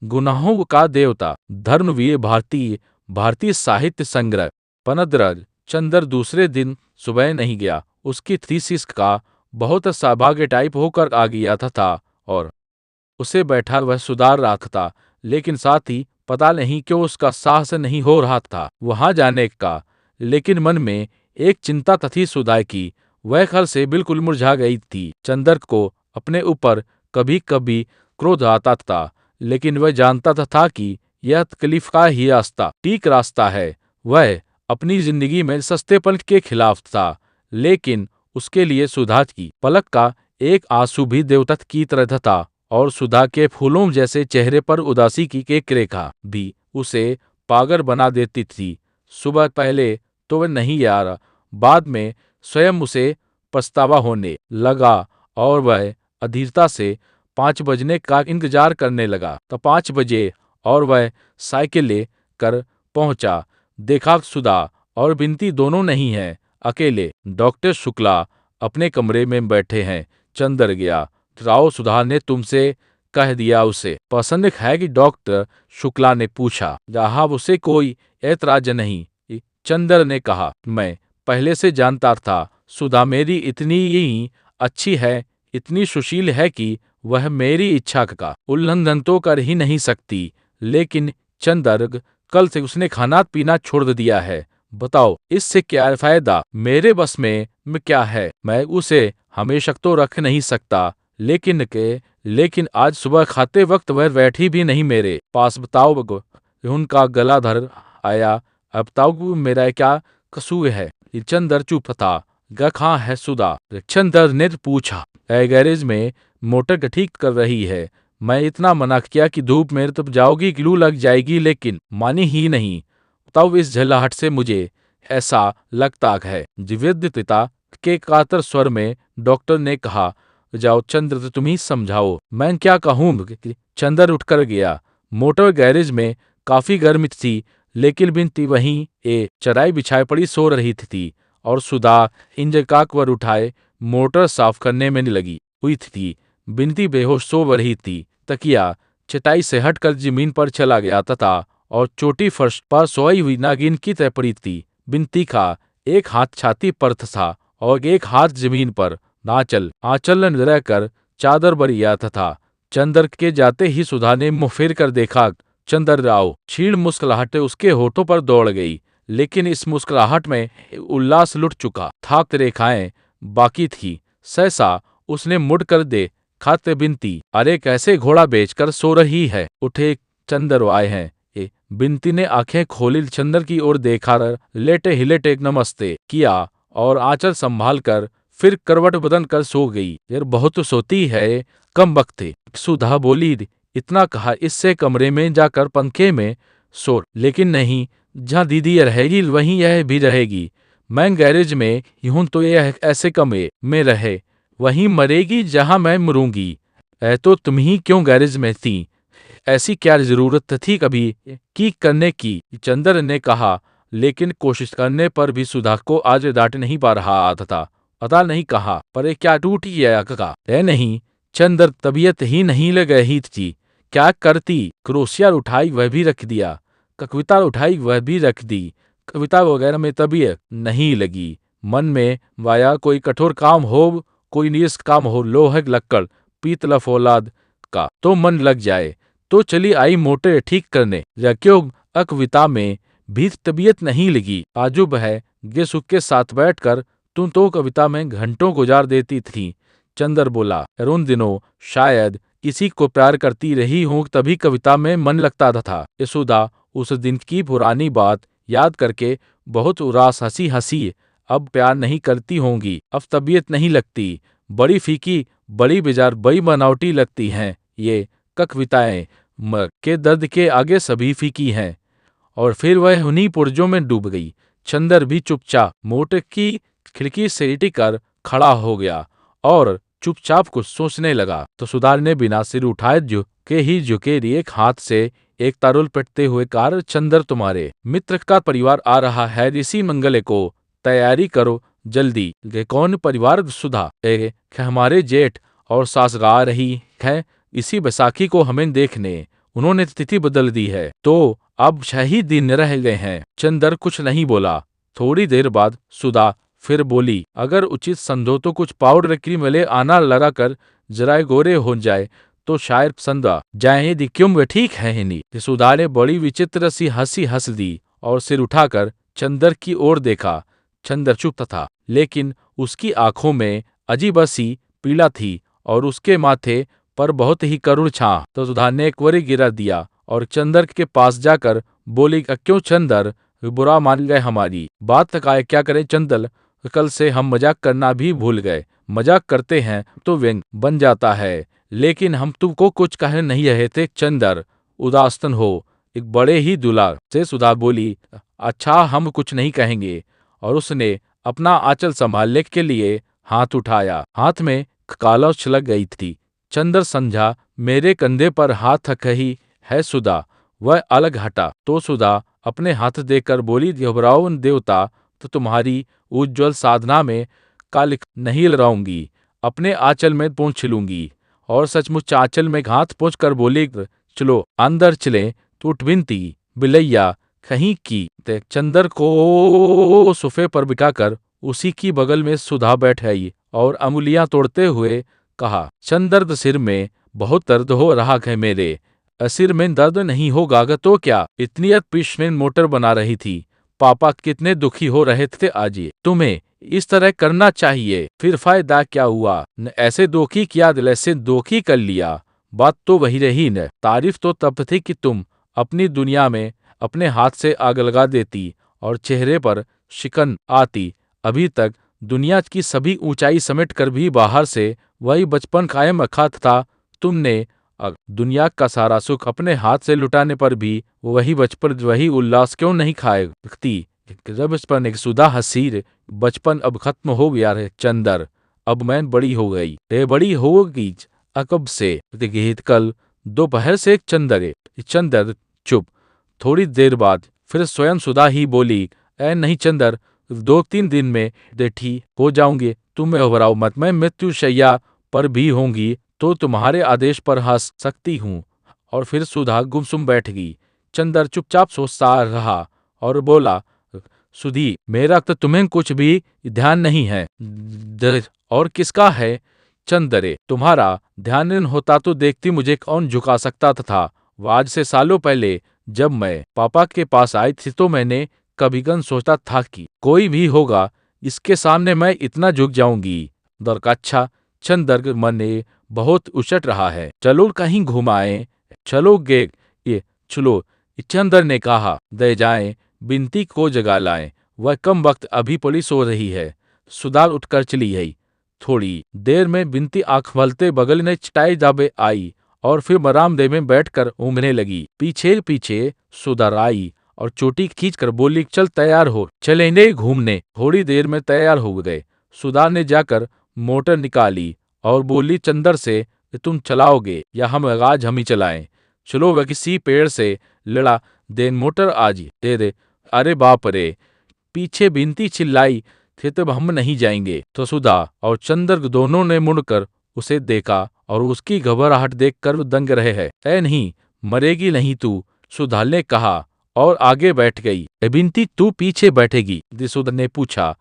गुनाहों का देवता धर्मवीर भारतीय भारतीय साहित्य संग्रह पनद्रज चंदर दूसरे दिन सुबह नहीं गया। उसकी थीसिस का बहुत सौभाग्य टाइप होकर आ गया था और उसे बैठा वह सुधार रहा था, लेकिन साथ ही पता नहीं क्यों उसका साहस नहीं हो रहा था वहां जाने का। लेकिन मन में एक चिंता थी सुधा की, वह कल से बिल्कुल मुरझा गई थी। चंदर को अपने ऊपर कभी कभी क्रोध आता था, लेकिन वह जानता था कि यह तकलीफ का ही रास्ता ठीक रास्ता है। वह अपनी जिंदगी में सस्तेपन के खिलाफ था, लेकिन उसके लिए सुधा की पलक का एक आंसू भी देवदत्त की तरह था, और सुधा के फूलों जैसे चेहरे पर उदासी की एक रेखा भी उसे पागल बना देती थी। सुबह पहले तो वह नहीं यार, बाद में स्वयं उसे पछतावा होने लगा और वह अधीरता से 5 बजने का इंतजार करने लगा। तो 5 बजे और वह साइकिल ले कर पहुंचा। देखा सुधा और बिनती दोनों नहीं है, अकेले डॉक्टर शुक्ला अपने कमरे में बैठे हैं। चंदर गया। राव सुधा ने तुमसे कह दिया उसे पसंद है कि डॉक्टर शुक्ला ने पूछा। जहाँ उसे कोई ऐतराज नहीं, चंदर ने कहा। मैं पहले से जानता था सुधा मेरी इतनी ही अच्छी है, इतनी सुशील है कि वह मेरी इच्छा का उल्लंघन तो कर ही नहीं सकती। लेकिन चंदर कल से उसने खाना पीना छोड़ दिया है। बताओ इससे क्या फायदा? मेरे बस में क्या है? मैं उसे हमेशा तो रख नहीं सकता, लेकिन आज सुबह खाते वक्त वह बैठी भी नहीं मेरे पास। बताओ उनका गला धर आया। अब बताओ मेरा क्या कसूर है? चंदर चुप था। कहाँ है सुधा? चंदर ने पूछा। गैरेज में मोटर ठीक कर रही है। मैं इतना मना किया कि धूप में तब जाओगी, लू लग जाएगी, लेकिन मानी ही नहीं। तब इस झल्लाहट से मुझे ऐसा लगता है। जिवेद्य पिता के कातर स्वर में डॉक्टर ने कहा। जाओ चंद्र, तुम ही समझाओ, मैं क्या कहूँ? चंदर उठकर गया। मोटर गैरेज में काफी गर्मी थी, लेकिन बिनती वहीं चराई बिछाए पड़ी सो रही थी और सुधा इंजन का कवर उठाए मोटर साफ करने में लगी हुई थी। बिनती बेहोश सो रही थी। तकिया चटाई से हटकर जमीन पर चला गया था और चोटी फर्श पर सोई हुई नागिन की तरह पड़ी थी। बिनती का एक हाथ छाती पर था और एक हाथ जमीन पर। आंचल रहकर चादर बरिया था। चंदर के जाते ही सुधा ने मुंह फेर कर देखा। चंदर राव क्षीण मुस्कुराहट उसके होठों पर दौड़ गई, लेकिन इस मुस्कुराहट में उल्लास लुट चुका था, रेखाएं बाकी थी। सहसा उसने मुड़ कर दे खाते। बिनती, अरे कैसे घोड़ा बेचकर सो रही है? उठे, चंदर आए हैं। बिनती ने आंखें खोली, चंदर की ओर देखा, लेटे हिलेटे नमस्ते किया और आंचल संभाल कर फिर करवट बदल कर सो गई। यार बहुत सोती है, कम वक्त थे। सुधा बोली। इतना कहा, इससे कमरे में जाकर पंखे में सो। लेकिन नहीं, जहाँ दीदी रहेगी वहीं यह भी रहेगी। मैं गैरेज में यूं तो यह ऐसे कमरे में रहे, वहीं मरेगी जहां मैं मरूंगी। तो तुम ही क्यों गैरेज में थी? ऐसी क्या जरूरत थी कभी की करने की? चंदर ने कहा। लेकिन कोशिश करने पर भी सुधा को आज डांट नहीं पा रहा था। पता नहीं कहा पर क्या टूटी है का? नहीं, चंदर तबीयत ही नहीं लग रही थी। क्या करती? क्रोशिया उठाई वह भी रख दिया, कविता उठाई वह भी रख दी। कविता वगैरह में तबीयत नहीं लगी। मन में वाया कोई कठोर काम हो, कोई नियस काम हो, लोहे लक्कड़ पीतल फौलाद का तो मन लग जाए। तो चली आई मोटर ठीक करने। क्यों कविता में भी तबीयत नहीं लगी? आजुब है, गेसुख के साथ बैठकर तुम तो कविता में घंटों गुजार देती थी। चंदर बोला। उन दिनों शायद किसी को प्यार करती रही हूँ, तभी कविता में मन लगता था। यशोदा उस दिन की पुरानी बात याद करके बहुत उदास हंसी हंसी। अब प्यार नहीं करती होंगी, अब तबीयत नहीं लगती, बड़ी फीकी, बड़ी बेजार, बड़ी बनावटी लगती हैं ये कविताएं। के दर्द के आगे सभी फीकी हैं। और फिर वह उन्हीं पुर्जों में डूब गई। चंदर भी चुपचाप मोटर की खिड़की से टिकर खड़ा हो गया और चुपचाप कुछ सोचने लगा। तो सुधार ने बिना सिर उठाए झुके एक हाथ से एक तारुल पटते हुए कार। चंदर, तुम्हारे मित्र का परिवार आ रहा है, ऋषि मंगल को तैयारी करो जल्दी। कौन परिवार? सुधा, हमारे जेठ और सास आ रही है इसी बैसाखी को हमें देखने। उन्होंने तिथि बदल दी है, तो अब 6 ही दिन रह गए हैं। चंदर कुछ नहीं बोला। थोड़ी देर बाद सुधा फिर बोली, अगर उचित समझो तो कुछ पाउडर क्रीम वाले आना लगा कर जरा गोरे हो जाए तो शायद पसंद आ जाए। यदि क्यों वे ठीक है ही नहीं। सुधा ने बड़ी विचित्र सी हंसी हंस दी और सिर उठाकर चंदर की ओर देखा। चंदर चुप था, लेकिन उसकी आंखों में अजीब सी पीड़ा थी और उसके माथे पर बहुत ही करुण छा। तो सुधा ने एक वरी गिरा दिया और चंदर के पास जाकर बोली, क्यों चंदर, बुरा मान गए हमारी बात का? क्या करें चंदर, कल से हम मजाक करना भी भूल गए। मजाक करते हैं तो व्यंग बन जाता है, लेकिन हम तुमको कुछ कह नहीं रहे थे चंदर, उदासन हो। एक बड़े ही दुला से सुधा बोली, अच्छा हम कुछ नहीं कहेंगे। और उसने अपना आंचल संभालने के लिए हाथ उठाया। हाथ में काला छलक गई थी। चंदर समझा मेरे कंधे पर हाथ कही है सुधा। वह अलग हटा तो सुधा अपने हाथ देकर बोली, घबराओ देवता, तो तुम्हारी उज्ज्वल साधना में कालिक नहीं लड़ाऊंगी, अपने आंचल में पूंछ लूंगी। और सचमुच आंचल में हाथ पहुंच कर बोली, चलो अंदर चले। तो उठ बिनती बिलैया कहीं की। ते चंदर को सोफे पर बिठाकर उसी की बगल में सुधा बैठ आई और अंगुलियां तोड़ते हुए कहा, चंदर सिर में बहुत दर्द हो रहा है मेरे। सिर में दर्द नहीं होगा तो क्या? इतनी पीठ में मोटर बना रही थी। पापा कितने दुखी हो रहे थे आज। ये तुम्हें इस तरह करना चाहिए, फिर फायदा क्या हुआ? न ऐसे दोखी किया, दिल से दोखी कर लिया। बात तो वही रही न। तारीफ तो तब थी कि तुम अपनी दुनिया में अपने हाथ से आग लगा देती और चेहरे पर शिकन आती। अभी तक दुनिया की सभी ऊंचाई समेट कर भी बाहर से वही बचपन कायम रखा था तुमने। दुनिया का सारा सुख अपने हाथ से लुटाने पर भी वही बचपन, वही उल्लास क्यों नहीं खाए थी? जब इस पर एक सुधा हसीर, बचपन अब खत्म हो गया है चंदर, अब मैं बड़ी हो गई। ते बड़ी होगी अकब से गीत कल दोपहर से चंदर। चंदर चुप। थोड़ी देर बाद फिर स्वयं सुधा ही बोली, ऐ नहीं चंदर, 2-3 दिन में ठीक हो जाऊंगे। तुम घबराओ मत, मैं मृत्युशैया पर भी होंगी तो तुम्हारे आदेश पर हंस सकती हूँ। और फिर सुधा गुमसुम बैठ गई। चंदर चुपचाप सोचता रहा और बोला, सुधी, मेरा तो तुम्हें कुछ भी ध्यान नहीं है। और किसका है? चंदरे, तुम्हारा ध्यान न होता तो देखती मुझे कौन झुका सकता था। आज से सालों पहले जब मैं पापा के पास आई थी तो मैंने कभीगन सोचा था कि कोई भी होगा इसके सामने मैं इतना झुक जाऊंगी। दर का अच्छा चंदर मन बहुत उचट रहा है, चलो कहीं घुमाएं। चलोगे? ये चलो, चंदर ने कहा। दे जाएं, बिनती को जगा लाएं, वह कम वक्त अभी पुलिस हो रही है। सुधा उठकर चली गई। थोड़ी देर में बिनती आंख मलते बगल में चटाई दाबे आई और फिर बरामदे में बैठकर ऊँघने लगी। पीछे पीछे सुधा आई और चोटी खींचकर बोली, चल तैयार हो, चलेंगे घूमने। थोड़ी देर में तैयार हो गए। सुधा ने जाकर मोटर निकाली और बोली चंदर से, तुम चलाओगे या आज हम ही चलाएं? चलो, वह किसी पेड़ से लड़ा दे मोटर आज दे दे। अरे बाप रे! पीछे बिनती चिल्लाई थे, तब हम नहीं जाएंगे। तो सुधा और चंदर दोनों ने मुड़कर उसे देखा और उसकी घबराहट देखकर दंग रहे हैं। ऐ नहीं, मरेगी नहीं तू, सुधा ने कहा और आगे बैठ गई। बिनती, तू पीछे बैठेगी? सुधा ने पूछा।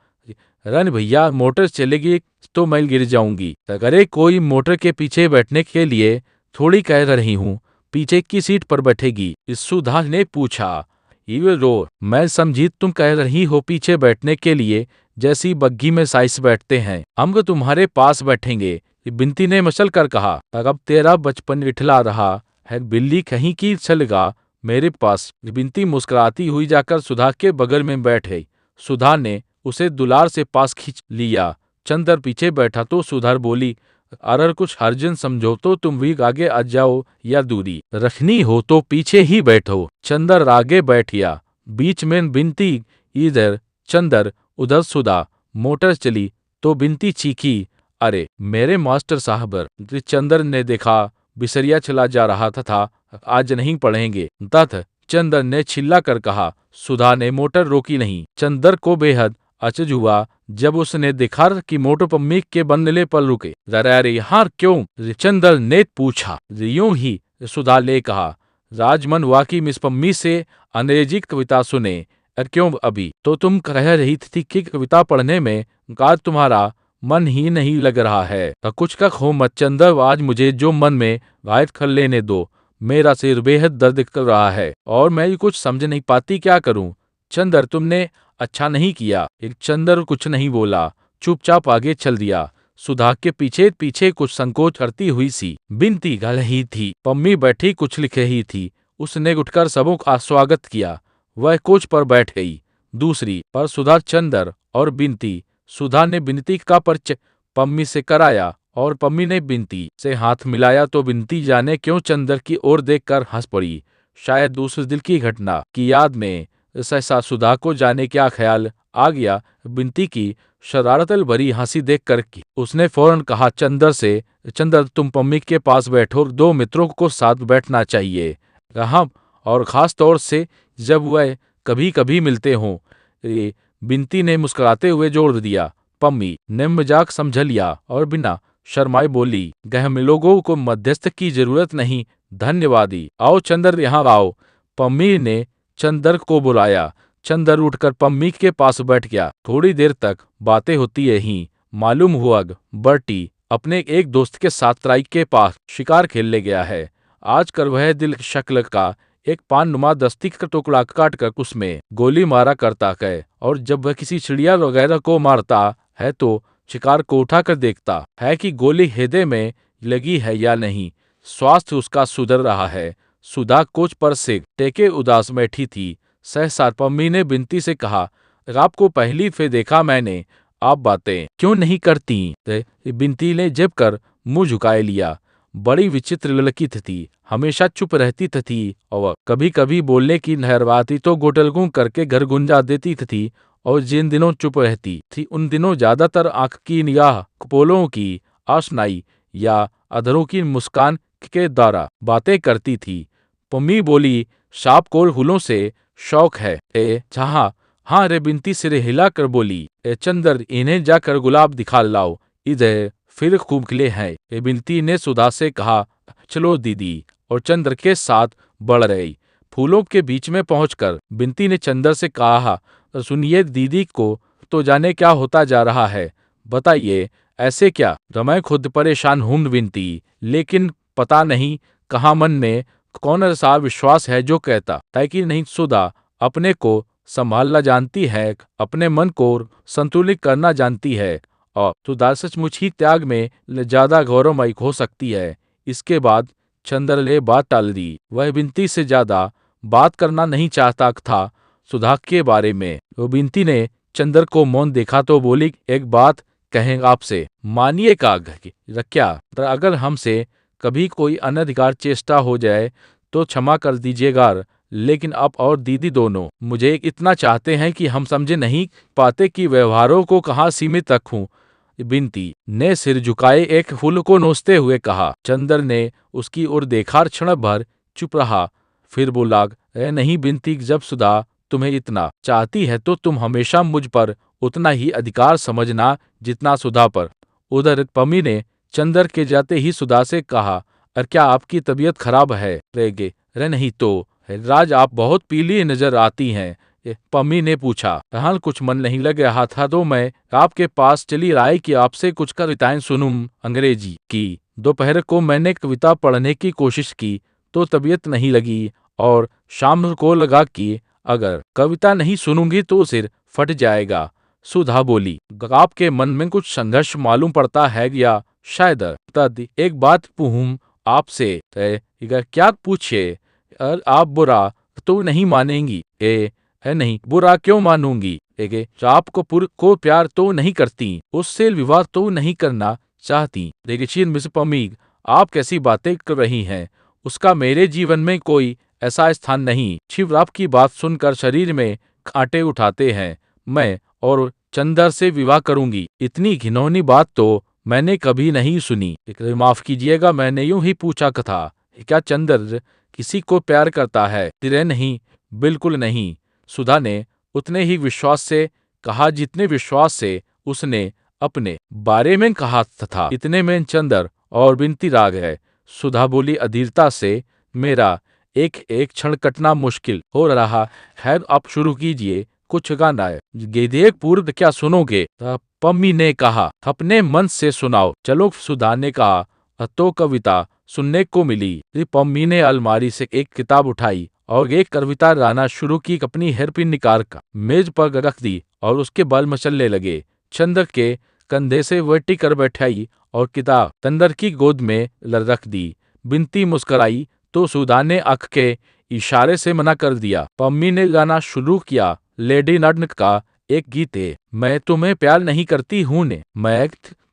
रन भैया, मोटर चलेगी तो मैं गिर जाऊंगी। अरे कोई मोटर के पीछे बैठने के लिए थोड़ी कह रही हूँ, पीछे की सीट पर बैठेगी, सुधा ने पूछा। ये रो, मैं समझी तुम कह रही हो पीछे बैठने के लिए, जैसी बग्घी में साइस बैठते हैं। हम तुम्हारे पास बैठेंगे, बिनती ने मचल कर कहा। अब तेरा बचपन इठला रहा है, बिल्ली कहीं की चलेगा मेरे पास। बिनती मुस्कुराती हुई जाकर सुधा के बगल में बैठ गई। सुधा ने उसे दुलार से पास खींच लिया। चंदर पीछे बैठा तो सुधा बोली, अगर कुछ हर्जन समझो तो तुम भी आगे आ जाओ, या दूरी रखनी हो तो पीछे ही बैठो। चंदर आगे बैठिया, बीच में बिनती, इधर चंदर उधर सुधा। मोटर चली तो बिनती चीखी, अरे मेरे मास्टर साहब! चंदर ने देखा बिसरिया चला जा रहा था, आज नहीं पढ़ेंगे। तथ चंदर ने चिल्ला कर कहा। सुधा ने मोटर रोकी नहीं। चंदर को बेहद अचरज हुआ जब उसने देखा कि मोटर पम्मी के बंगले पर रुके। अरे यहाँ क्यों? चंदर ने पूछा। यूं ही, सुधा ने कहा। राजमन हुआ कि मिस पम्मी से अंग्रेजी कविता सुने। क्यों अभी तो तुम कह रही थी कि कविता पढ़ने में आज तुम्हारा मन ही नहीं लग रहा है। तो कुछ का खो मत चंदर, आज मुझे जो मन में गायद कर लेने दो। मेरा सिर बेहद दर्द कर रहा है और मैं कुछ समझ नहीं पाती क्या करूं। चंदर तुमने अच्छा नहीं किया। एक चंदर कुछ नहीं बोला, चुपचाप आगे चल दिया। सुधा के पीछे पीछे कुछ संकोच करती हुई सी बिनती गा रही थी। पम्मी बैठी कुछ लिख रही थी। उसने उठकर सबों का स्वागत किया। वह कोच पर बैठ गई। दूसरी पर सुधा, चंदर और बिनती। सुधा ने बिनती का परिचय पम्मी से कराया और पम्मी ने बिनती से हाथ मिलाया तो बिनती जाने क्यों चंदर की ओर देखकर हंस पड़ी। शायद दूसरे दिल की घटना की याद में सहसा सुधा को जाने क्या ख्याल आ गया। बिनती की शरारतल भरी हंसी देखकर कि उसने फौरन कहा चंदर से, चंदर तुम पम्मी के पास बैठो, दो मित्रों को साथ बैठना चाहिए। कहा, और खास तौर से जब वह कभी कभी मिलते हों। बिनती ने मुस्कुराते हुए जोड़ दिया। पम्मी ने मजाक समझ लिया और बिना शर्माए बोली, गहम लोगों को मध्यस्थ की जरूरत नहीं, धन्यवादी। आओ चंदर यहाँ आओ। पम्मी ने चंदर को बुलाया। चंदर उठकर पम्मी के पास बैठ गया। थोड़ी देर तक बातें होती रहीं। मालूम हुआ बर्टी अपने एक दोस्त के साथ तराई के पास शिकार खेलने गया है। आजकल वह दिल शक्ल का एक पान नुमा दस्ती का टुकड़ा काट कर उसमें गोली मारा करता है, और जब वह किसी चिड़िया वगैरह को मारता है तो शिकार को उठाकर देखता है कि गोली हृदय में लगी है या नहीं। स्वास्थ्य उसका सुधर रहा है। सुधा कोच पर से टेके उदास बैठी थी। सहसा पम्मी ने बिनती से कहा, आपको पहली फे देखा मैंने, आप बातें क्यों नहीं करती? बिनती ने जेब कर मुंह झुकाए लिया। बड़ी विचित्र लड़की थी, हमेशा चुप रहती थी और कभी कभी बोलने की नहरवाती तो गोटलगू करके घर गुंजा देती थी। और जिन दिनों चुप रहती थी उन दिनों ज्यादातर आंख की निगाह कपोलों की आशनाई या अधरों की मुस्कान के द्वारा बातें करती थी। पम्मी बोली, शाप को फूलों से शौक है जहाँ? हाँ रे। बिनती सिर हिलाकर बोली, चंदर इन्हें जाकर गुलाब दिखा लाओ, इधर फिर खूब खिले हैं। बिनती ने सुधा से कहा, चलो दीदी, और चंद्र के साथ बढ़ रही। फूलों के बीच में पहुंचकर बिनती ने चंदर से कहा, सुनिए दीदी को तो जाने क्या होता जा रहा है, बताइए ऐसे क्या? मैं खुद परेशान हूं बिनती, लेकिन पता नहीं कहाँ मन में कौन ऐसा विश्वास है जो कहता है कि नहीं सुधा अपने को संभालना जानती है, अपने मन को संतुलित करना जानती है, और सुधा सचमुच ही त्याग में ज्यादा गौरवमयी हो सकती है। इसके बाद चंदर ने बात टाल दी। वह बिनती से ज्यादा बात करना नहीं चाहता था सुधा के बारे में। वो बिनती ने चंदर को मौन देखा तो बोली, एक बात कहें आपसे, मानिएगा क्या? अगर हमसे कभी कोई अनधिकार चेष्टा हो जाए तो क्षमा कर दीजिएगा, लेकिन आप और दीदी दोनों मुझे इतना चाहते हैं कि हम समझे नहीं पाते कि व्यवहारों को कहाँ सीमित रखूं। बिनती ने सिर झुकाए एक फूल को नोचते हुए कहा। चंदर ने उसकी ओर देखा, क्षण भर चुप रहा, फिर बोला, नहीं बिनती, जब सुधा तुम्हें इतना चाहती है तो तुम हमेशा मुझ पर उतना ही अधिकार समझना जितना सुधा पर। उधर पम्मी ने चंदर के जाते ही सुधा से कहा, अरे क्या आपकी तबीयत खराब है? रेगे रे नहीं तो राज, आप बहुत पीली नजर आती हैं। पम्मी ने पूछा। हाल कुछ मन नहीं लग रहा था तो मैं आपके पास चली आई कि आपसे कुछ कविताएं सुनूं अंग्रेजी की। दोपहर को मैंने कविता पढ़ने की कोशिश की तो तबीयत नहीं लगी, और शाम को लगा कि अगर कविता नहीं सुनूंगी तो सिर फट जाएगा। सुधा बोली, आपके मन में कुछ संघर्ष मालूम पड़ता है या शायद? एक बात पूछूं आपसे? क्या पूछे? आप बुरा तो नहीं मानेंगी? है नहीं, बुरा क्यों मानूंगी? आपको पुर को प्यार तो नहीं करती, उससे विवाह तो नहीं करना चाहती? देखिए मिस पम्मी, आप कैसी बातें कर रही हैं? उसका मेरे जीवन में कोई ऐसा स्थान नहीं। शिव आपकी बात सुनकर शरीर में कांटे उठाते हैं। मैं और चंदर से विवाह करूंगी, इतनी घिनौनी बात तो मैंने कभी नहीं सुनी। माफ कीजिएगा, मैंने यूं ही पूछा था। क्या चंदर किसी को प्यार करता है? तिरे नहीं, बिल्कुल नहीं। सुधा ने उतने ही विश्वास से कहा जितने विश्वास से उसने अपने बारे में कहा था। इतने में चंदर और बिनती राग है। सुधा बोली अधीरता से, मेरा एक एक क्षण कटना मुश्किल हो रहा है। अब शुरू कीजिए, कुछ गाना है। गेदेक पूर्व क्या सुनोगे? पम्मी ने कहा, अपने मन से सुनाओ। चलो, सुधा ने कहा, तो कविता सुनने को मिली। पम्मी ने अलमारी से एक किताब उठाई और एक कविता गाना शुरू की। अपनी हेयरपिन निकाल कर मेज पर रख दी और उसके बाल मचलने लगे। चंद्र के कंधे से वटी कर बैठाई और किताब चंद्र की गोद में रख दी। बिनती मुस्कुराई तो सुधा ने आंख के इशारे से मना कर दिया। पम्मी ने गाना शुरू किया। लेडी नडन का एक गीत है, मैं तुम्हें प्यार नहीं करती हूँ ने, मैं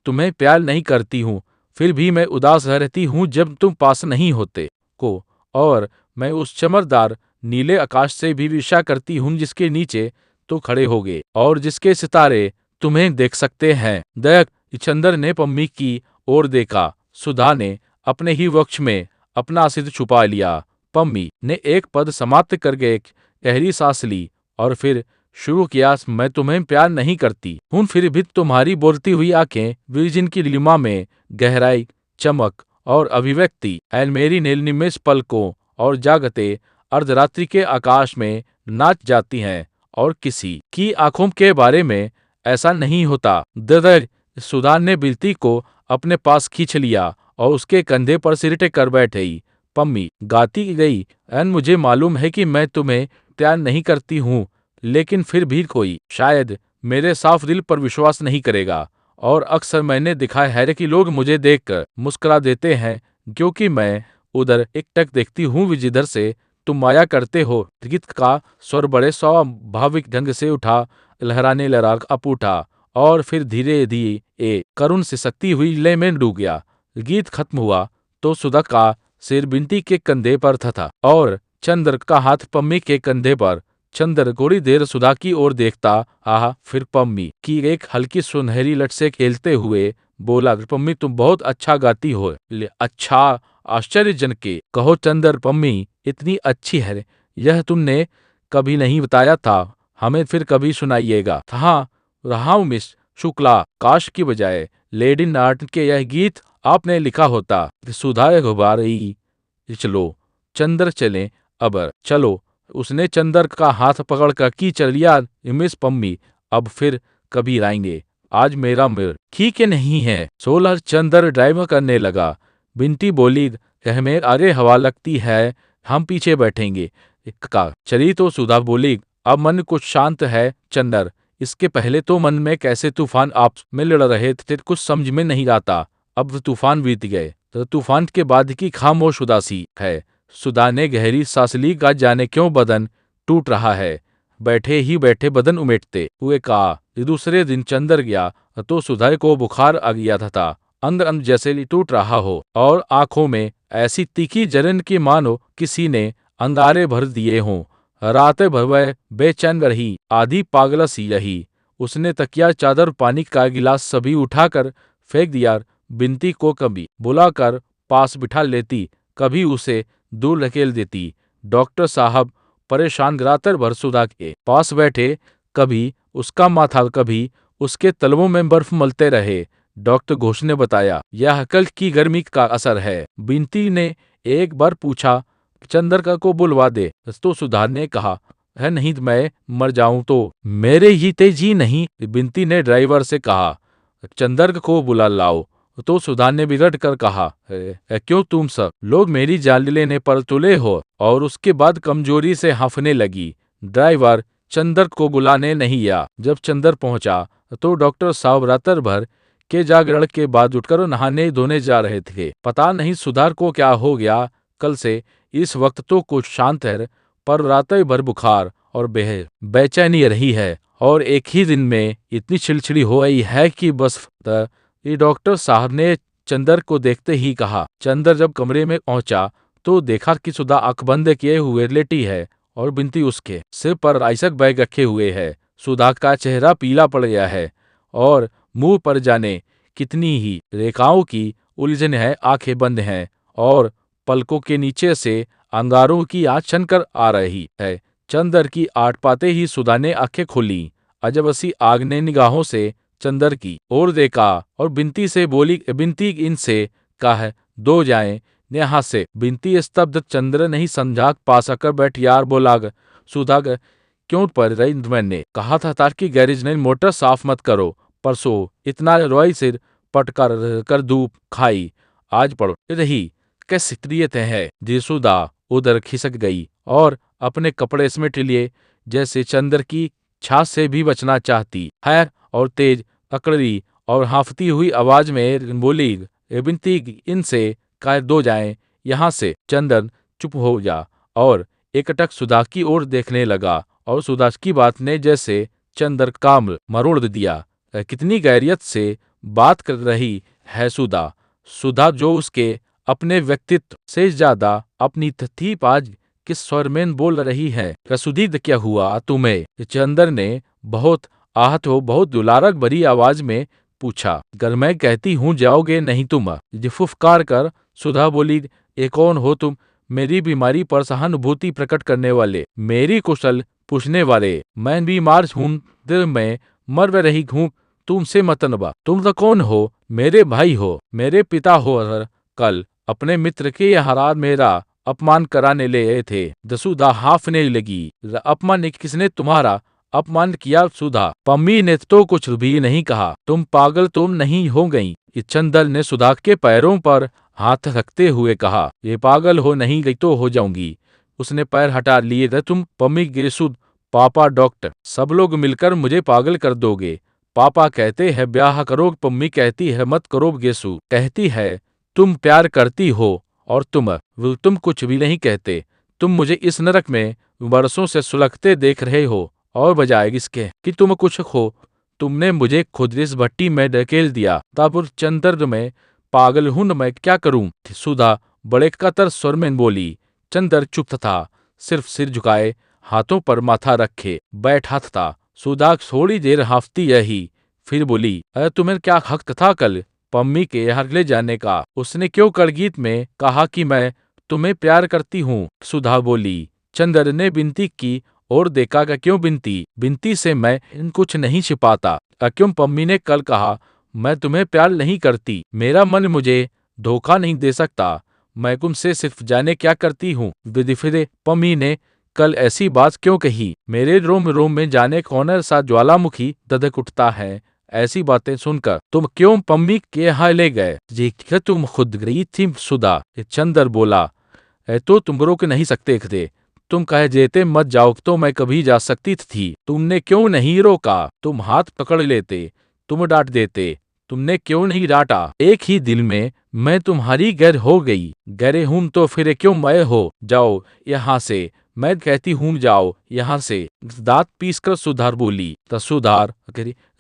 तुम्हें प्यार नहीं करती हूँ, फिर भी मैं उदास रहती हूँ जब तुम पास नहीं होते को, और मैं उस चमकदार नीले आकाश से भी ईर्ष्या करती हूँ जिसके नीचे तो खड़े होगे और जिसके सितारे तुम्हें देख सकते हैं। देख, चंद्र ने पम्मी की ओर देखा। सुधा ने अपने ही वक्ष में अपना सिर छुपा लिया। पम्मी ने एक पद समाप्त करके एक गहरी सांस ली और फिर शुरू किया, मैं तुम्हें प्यार नहीं करती हूँ, फिर भी तुम्हारी बोलती हुई आंखें विरजिन की नीलिमा में गहराई, चमक और अभिव्यक्ति एन मेरी नीलनिमेश पलकों और जागते अर्धरात्रि के आकाश में नाच जाती हैं। और किसी की आंखों के बारे में ऐसा नहीं होता। ददर सुधा ने बिल्ती को अपने पास खींच लिया और उसके कंधे पर सिर टेक कर बैठी। पम्मी गाती गई, एन मुझे मालूम है कि मैं तुम्हें प्यार नहीं करती हूँ, लेकिन फिर भी कोई शायद मेरे साफ दिल पर विश्वास नहीं करेगा। और अक्सर मैंने देखा है कि लोग मुझे देखकर मुस्कुरा देते हैं क्योंकि मैं उधर एकटक देखती हूँ जिधर से तुम माया करते हो। गीत का स्वर बड़े स्वाभाविक ढंग से उठा, लहराने लहरा अप उठा और फिर धीरे धीरे करुण से सकती हुई लय में डूब गया। गीत खत्म हुआ तो सुधा का सिर बिनती के कंधे पर था और चंद्र का हाथ पम्मी के कंधे पर। चंद्र थोड़ी देर सुधा की ओर देखता आहा, फिर पम्मी की एक हल्की सुनहरी लट से खेलते हुए बोला, पम्मी तुम बहुत अच्छा गाती हो। अच्छा, आश्चर्यजनक के कहो चंद्र, पम्मी इतनी अच्छी है यह तुमने कभी नहीं बताया था, हमें फिर कभी सुनाइएगा। हाँ, रहा हूँ मिस शुक्ला, काश की बजाय लेडी नार्टन के यह गीत आपने लिखा होता। सुधा गुब्बारी, चलो चंद्र चले अब चलो। उसने चंद्र का हाथ पकड़कर की, चलिया मिस पम्मी, अब फिर कभी आएंगे, आज मेरा मिर ठीक नहीं है। 16 चंद्र ड्राइव करने लगा। बिनती बोली, हमें आगे हवा लगती है, हम पीछे बैठेंगे। का चली तो सुधा बोली, अब मन कुछ शांत है चंद्र, इसके पहले तो मन में कैसे तूफान आपस में लड़ रहे थे, कुछ समझ में नहीं आता। अब तूफान बीत गए तो तूफान के बाद की खामोश उदासी है। सुधा ने गहरी सांस ली, का जाने क्यों बदन टूट रहा है। बैठे ही बैठे बदन उमेटते हुए कहा। दूसरे दिन चंद्र गया तो सुधा को बुखार आ गया था, अंदर अंदर जैसे टूट रहा हो और आंखों में ऐसी तीखी जलन की मानो किसी ने अंगारे भर दिए हों। रात भर वह बेचैन रही, आधी पागल सी रही। उसने तकिया, चादर, पानी का गिलास सभी उठाकर फेंक दिया। बिनती को कभी बुलाकर पास बिठा लेती, कभी उसे दूर धकेल देती। डॉक्टर साहब परेशान रात भर सुधा के पास बैठे, कभी उसका माथा, कभी उसके तलवों में बर्फ मलते रहे। डॉक्टर घोष ने बताया, यह कल की गर्मी का असर है। बिनती ने एक बार पूछा, चंद्र को बुलवा दे, तो सुधा ने कहा, है नहीं मैं मर जाऊं तो मेरे ही तेजी नहीं। बिनती ने ड्राइवर से कहा, चंद्र को बुला लाओ। तो सुधा ने बिगड़ कर कहा, क्यों तुम सब लोग मेरी जान लेने पर तुले हो? और उसके बाद कमजोरी से हांफने लगी। ड्राइवर चंद्र को बुलाने नहीं आया। जब चंद्र पहुंचा तो डॉक्टर साहब रात भर के जागरण के बाद उठकर नहाने धोने जा रहे थे। पता नहीं सुधा को क्या हो गया, कल से इस वक्त तो कुछ शांत है, पर रात भर बुखार और बेचैनी रही है और एक ही दिन में इतनी चिड़चिड़ी हो गई है कि बस। ये डॉक्टर साहब ने चंद्र को देखते ही कहा। चंद्र जब कमरे में पहुंचा तो देखा कि सुधा आंख बंद किए हुए लेटी है और बिनती उसके सिर पर आइसक बैग रखे हुए है। सुधा का चेहरा पीला पड़ गया है और मुंह पर जाने कितनी ही रेखाओं की उलझन है, आंखें बंद हैं और पलकों के नीचे से अंगारों की आँच छनकर आ रही है। चंद्र की आट पाते ही सुधा ने आंखें खोली, अजब सी आगने निगाहों से चंद्र की ओर देखा और बिनती से बोली, बिनती इनसे कह दो जाएं यहाँ से बिनती स्तब्ध चंद्र नहीं समझा पास आकर बैठ यार बोलाग सुधाग क्यों पर रही मैंने कहा था ताकि गैरेज ने मोटर साफ मत करो परसों इतना रोई सिर पटकर कर धूप खाई आज पढ़ रही कैसी त्रियत है जेसुदा उधर खिसक गई और अपने कपड़े समेट लिए जैसे चंद्र की छाछ से भी बचना चाहती है और तेज अकड़ी और हाफती हुई आवाज में बोली बिनती इनसे कह दो जाए यहाँ से चंदन चुप हो जा और एकटक सुधा की ओर देखने लगा और सुधा की बात ने जैसे चंद्र काम मरोड़ दिया कितनी गैरियत से बात कर रही है सुधा सुधा जो उसके अपने व्यक्तित्व से ज्यादा अपनी तथीप आज किस स्वर में बोल रही है रसुदीद क्या हुआ तुम्हें चंद्र ने बहुत आहत हो बहुत दुलारक भरी आवाज में पूछा अगर मैं कहती हूँ जाओगे नहीं तुम फुफकार कर सुधा बोली ये कौन हो तुम मेरी बीमारी पर सहानुभूति प्रकट करने वाले मेरी कुशल पूछने वाले मैं बीमार हूँ दिल में मर रही हूँ तुमसे मतनबा तुम तो कौन हो मेरे भाई हो मेरे पिता हो और कल अपने मित्र के यहाँ रात मेरा अपमान कराने ले आए थे दसुदा हाफने लगी अपमान किसने तुम्हारा अपमान किया सुधा पम्मी ने तो कुछ भी नहीं कहा तुम पागल तुम नहीं हो गई चंदल ने सुधा के पैरों पर हाथ रखते हुए कहा ये पागल हो नहीं गई तो हो जाऊंगी उसने पैर हटा लिए थे तुम पम्मी गिरसुद पापा डॉक्टर सब लोग मिलकर मुझे पागल कर दोगे पापा कहते हैं ब्याह करो पम्मी कहती है मत करो गेसु कहती है तुम प्यार करती हो और तुम कुछ भी नहीं कहते तुम मुझे इस नरक में बरसों से सुलगते देख रहे हो और बजाय इसके कि तुम कुछ हो तुमने मुझे खुद इस भट्टी में ढकेल दिया तब चंद्र में पागल हूं मैं क्या करूं सुधा बड़े कतर स्वर में बोली चंद्र चुप था सिर्फ सिर झुकाए हाथों पर माथा रखे बैठा था सुधा थोड़ी देर हाफती रही फिर बोली अरे तुम्हें क्या हक था कल पम्मी के यहाँ ले जाने का उसने क्यों कड़गीत में कहा कि मैं तुम्हें प्यार करती हूँ सुधा बोली चंद्र ने बिनती की और देखा कि क्यों बिनती से मैं कुछ नहीं छिपाता क्यों पम्मी ने कल कहा मैं तुम्हें प्यार नहीं करती मेरा मन मुझे धोखा नहीं दे सकता मैं तुमसे सिर्फ जाने क्या करती हूँ विदिफिदे पम्मी ने कल ऐसी बात क्यों कही मेरे रोम रोम में जाने कौन सा ज्वालामुखी दधक उठता है ऐसी बातें सुनकर तुम क्यों पम्मी के यहाँ ले गए जी तुम खुद गई थी सुधा चंद्र बोला तो तुम रोक नहीं सकते थे तुम कहे जेते मत जाओ तो मैं कभी जा सकती थी तुमने क्यों नहीं रोका तुम हाथ पकड़ लेते तुम डांट देते तुमने क्यों नहीं डांटा एक ही दिल में मैं तुम्हारी गैर हो गई गैरे हूं तो फिर क्यों मैं हो जाओ यहाँ से मैं कहती हूँ जाओ यहाँ से दांत पीसकर सुधार बोली तो सुधार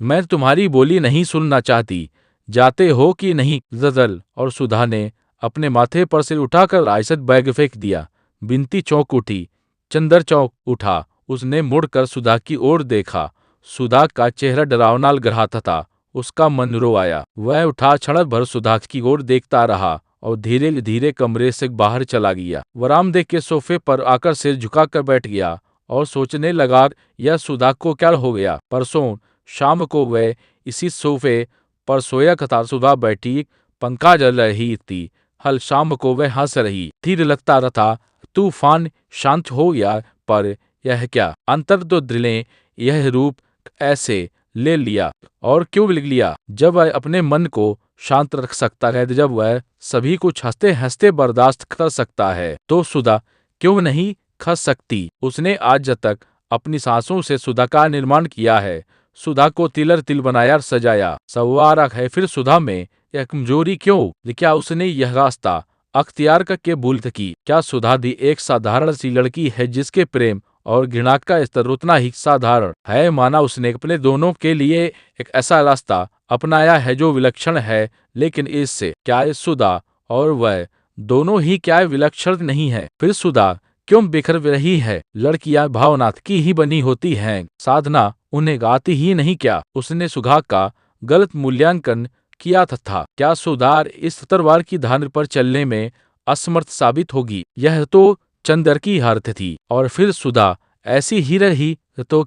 मैं तुम्हारी बोली नहीं सुनना चाहती जाते हो कि नहीं जजल और सुधा ने अपने माथे पर सिर उठाकर आयसत बैग फेंक दिया बिनती चौंक उठी चंदर चौंक उठा उसने मुड़कर सुधा की ओर देखा सुधा का चेहरा डरावना लग रहा था उसका मन रो आया वह उठा क्षण भर सुधा की ओर देखता रहा और धीरे धीरे कमरे से बाहर चला गया वरामदे के सोफे पर आकर सिर झुकाकर बैठ गया और सोचने लगा यह सुधा को क्या हो गया परसों शाम को वह इसी सोफे पर सोया कथा सुधा बैठी पंखा जल रही थी हल शाम को वह हंस रही धीरे लगता रहा तूफान शांत हो गया पर यह क्या अंतर तो दिलें यह रूप ऐसे ले लिया और क्यों लिख लिया जब वह अपने मन को शांत रख सकता है जब वह सभी कुछ हंसते हंसते बर्दाश्त कर सकता है तो सुधा क्यों नहीं खस सकती उसने आज तक अपनी सांसों से सुधा का निर्माण किया है सुधा को तिलर तिल बनाया सजाया सवारा है फिर सुधा में यह कमजोरी क्यों क्या उसने यह रास्ता अख्तियार करके भूल की क्या सुधा भी एक साधारण सी लड़की है जिसके प्रेम और घृणा का स्तर उतना ही साधारण है माना उसने अपने दोनों के लिए एक ऐसा रास्ता अपनाया है जो विलक्षण है लेकिन इससे क्या सुधा और वह दोनों ही क्या विलक्षण नहीं है फिर सुधा क्यों बिखर रही है लड़कियां भावनात्मक ही बनी होती हैं साधना उन्हें गाती ही नहीं क्या उसने सुधा का गलत मूल्यांकन किया था क्या सुधार इस तलवार की धार पर चलने में असमर्थ साबित होगी यह तो चंद्र की हारत थी और फिर सुधा ऐसी ही रही तो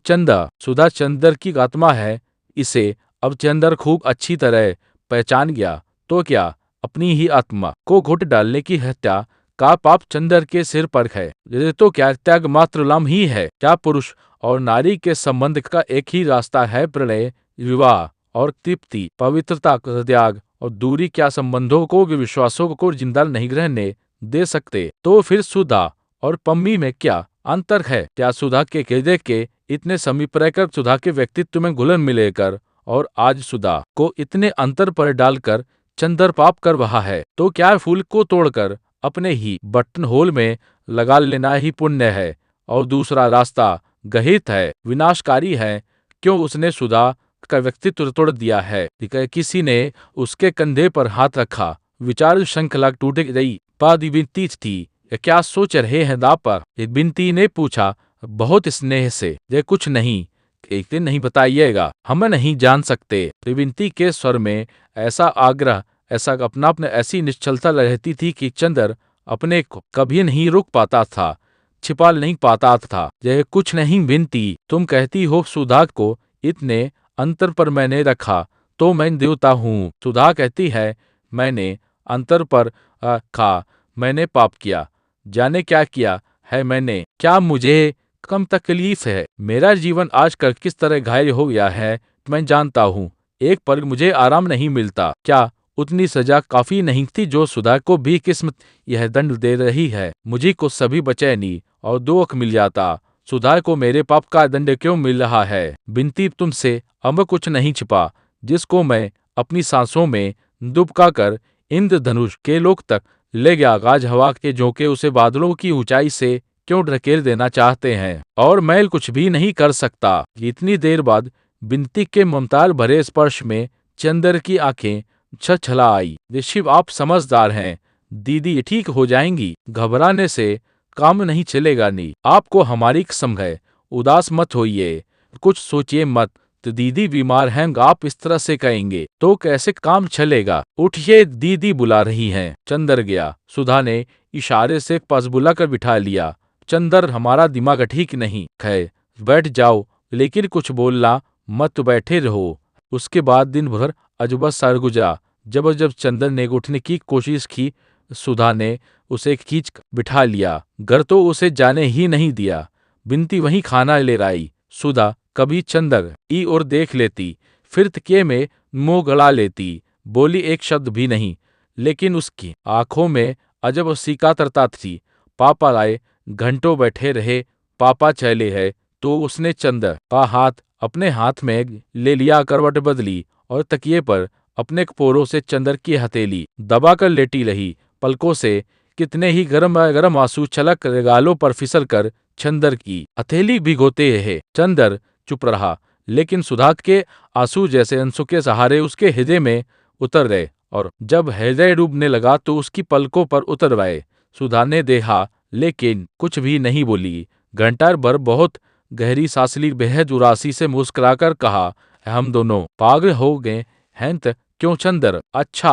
सुधा चंद्र की आत्मा है इसे अब चंद्र खूब अच्छी तरह पहचान गया तो क्या अपनी ही आत्मा को घुट डालने की हत्या का पाप चंद्र के सिर पर है। ये तो क्या त्याग मात्र लाम ही है? क्या पुरुष और नारी के संबंध का एक ही रास्ता है? प्रलय, विवाह और तृप्ति, पवित्रता का त्याग और दूरी क्या संबंधों को, विश्वासों को जिंदा नहीं रहने दे सकते? तो फिर सुधा और पम्मी में क्या अंतर है? क्या सुधा के कहने के इतने समीप रहकर सुधा के व्यक्तित्व में घुलन मिलेकर और आज सुधा को इतने अंतर पर डालकर चंद्र पाप कर रहा है, तो क्या फूल को तोड़कर अपने ही बटन होल में लगा लेना ही पुण्य है? और दूसरा रास्ता गहित है, विनाशकारी है। क्यों उसने सुधा का व्यक्तित्व तोड़ दिया है? किसी ने उसके कंधे पर हाथ रखा, विचार श्रृंखला टूट गई। पादी बिनती थी, क्या सोच रहे हैं दापर? बिनती ने पूछा बहुत स्नेह से। ये कुछ नहीं, एक दिन नहीं बताइएगा, हम नहीं जान सकते। बिनती के स्वर में ऐसा आग्रह, ऐसा अपनापन, ऐसी निश्चलता रहती थी कि चंद्र अपने को कभी नहीं रोक पाता था, छिपा नहीं पाता था। यह कुछ नहीं बिनती, तुम कहती हो सुधा को इतने अंतर पर मैंने रखा तो मैं देवता हूँ। सुधा कहती है मैंने अंतर पर रखा, मैंने पाप किया, जाने क्या किया है मैंने? क्या मुझे कम तकलीफ है? मेरा जीवन आजकल किस तरह घायल हो गया है मैं जानता हूँ। एक पल मुझे आराम नहीं मिलता। क्या उतनी सजा काफी नहीं थी जो सुधा को भी किस्मत यह दंड दे रही है? मुझे को सभी बेचैनी और दुख मिल जाता, सुधा को मेरे पाप का दंड क्यों मिल रहा है? बिनती तुमसे अब कुछ नहीं छिपा, जिसको मैं अपनी सांसों में दुबका कर इंद्रधनुष के लोक तक ले गया। गाज हवा के झोंके उसे बादलों की ऊंचाई से क्यों ढकेल देना चाहते हैं? और मैं कुछ भी नहीं कर सकता। इतनी देर बाद बिनती के ममताल भरे स्पर्श में चंद्र की आंखें छलछला आई। ऋषिव आप समझदार हैं, दीदी ठीक हो जाएंगी, घबराने से काम नहीं चलेगा। नहीं, आपको हमारी कसम है, उदास मत होइए, कुछ सोचिए मत। तो दीदी बीमार हैं, आप इस तरह से कहेंगे तो कैसे काम चलेगा? उठिए, दीदी बुला रही हैं। चंद्र गया। सुधा ने इशारे से पास बुलाकर बिठा लिया। चंद्र हमारा दिमाग ठीक नहीं है, बैठ जाओ, लेकिन कुछ बोलना मत, बैठे रहो। उसके बाद दिन भर अजूबा सा गुजरा। जब जब चंद्र ने उठने की कोशिश की, सुधा ने उसे खींच बिठा लिया। घर तो उसे जाने ही नहीं दिया। बिनती वहीं खाना ले आई। सुधा कभी चंद्र ई और देख लेती, फिर तकिए में मुंह गड़ा लेती, बोली एक शब्द भी नहीं, लेकिन उसकी आंखों में अजब सी कातरता थी। पापा लाए, घंटों बैठे रहे, पापा चले है तो उसने चंद्र का हाथ अपने हाथ में ले लिया, करवट बदली और तकिए पर अपने पोरों से चंद्र की हथेली दबाकर लेटी रही। पलकों से कितने ही गरम गरम आंसू छलक गालों पर फिसल कर चंद्र की हथेली भिगोते रहे। चंद्र चुप रहा, लेकिन सुधा के आंसू जैसे अंशों के सहारे उसके हृदय में उतर गए, और जब हृदय डूबने लगा तो उसकी पलकों पर उतर गए। सुधा ने देखा, लेकिन कुछ भी नहीं बोली। घंटा भर बहुत गहरी सांस ली, बेहद उदासी से मुस्कुराकर कहा, हम दोनों पागल हो गए हैं त क्यों चंद्र? अच्छा,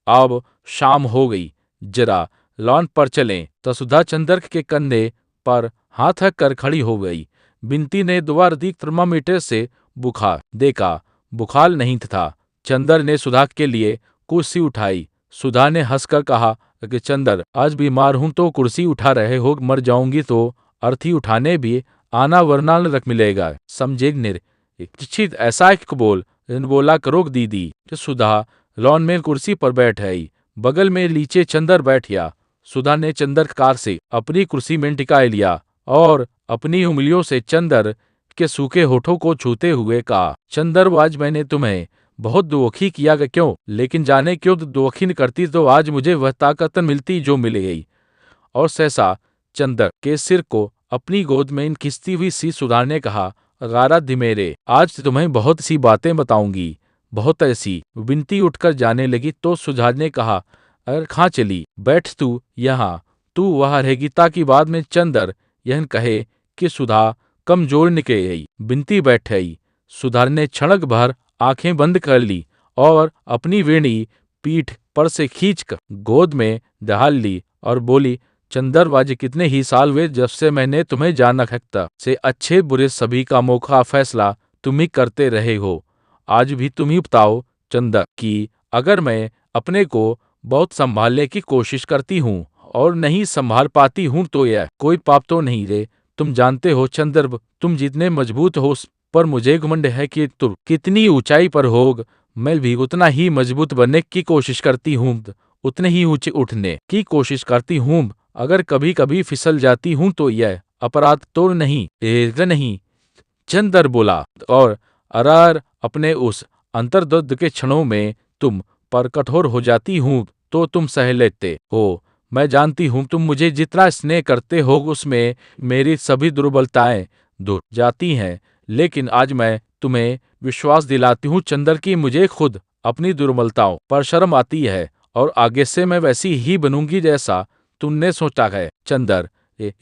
अब शाम हो गई, जरा लॉन पर चलें। तो सुधा चंद्र के कंधे पर हाथ रख कर खड़ी हो गई। बिनती ने द्वार दी थर्मामीटर से बुखार देखा, बुखार नहीं था। चंद्र ने सुधा के लिए कुर्सी उठाई। सुधा ने हंसकर कहा कि चंद्र, आज बीमार हूं तो कुर्सी उठा रहे हो, मर जाऊंगी तो अर्थी उठाने भी आना, वरना रख मिलेगा, समझे? निश्चित ऐसा एक बोल बोला करोग दीदी। सुधा लॉन में कुर्सी पर बैठ आई, बगल में नीचे चंद्र बैठ गया। सुधा ने चंद्र कार से अपनी कुर्सी में टिका लिया और अपनी उंगलियों से चंद्र के सूखे होठों को छूते हुए कहा, चंद्र, आज मैंने तुम्हें बहुत दुखी किया क्यों? लेकिन जाने क्यों दुखी करती तो आज मुझे वह ताकत मिलती जो मिल गई। और सहसा चंद्र के सिर को अपनी गोद में खिंचती हुई सी सुधा ने कहा, गारा मेरे, आज तुम्हें बहुत सी बातें बताऊंगी, बहुत ऐसी। बिनती उठकर जाने लगी तो सुधा ने कहा, अगर कहाँ चली? बैठ तू यहाँ, तू वहाँ रहेगी ताकि बाद में चंद्र यह कहे कि सुधा कमजोर निकल गई। बिनती बैठ गई। सुधा ने क्षणक भर आंखें बंद कर ली और अपनी वेणी पीठ पर से खींचकर गोद में डाल ली और बोली, चंद्रबाजी, कितने ही साल हुए जब से मैंने तुम्हें जाना है, से अच्छे बुरे सभी का मौका फैसला तुम ही करते रहे हो। आज भी तुम ही बताओ चंद्र कि अगर मैं अपने को बहुत संभालने की कोशिश करती हूँ और नहीं संभाल पाती हूँ तो यह कोई पाप तो नहीं रे। तुम जानते हो चंद्र, तुम जितने मजबूत हो उस पर मुझे घमंड है कि तुम कितनी ऊंचाई पर हो। मैं भी उतना ही मजबूत बनने की कोशिश करती हूँ, उतने ही ऊंचे उठने की कोशिश करती हूँ। अगर कभी कभी फिसल जाती हूँ तो यह अपराध तो नहीं? नहीं, चंदर बोला। और अरार अपने उस अंतर्द्वंद के क्षणों में तुम पर कठोर हो जाती हूँ तो तुम सह लेते हो। मैं जानती हूँ तुम मुझे जितना स्नेह करते हो उसमें मेरी सभी दुर्बलताएं दूर जाती हैं। लेकिन आज मैं तुम्हें विश्वास दिलाती हूँ चंदर की मुझे खुद अपनी दुर्बलताओं पर शर्म आती है और आगे से मैं वैसी ही बनूंगी जैसा तुमने सोचा है। चंदर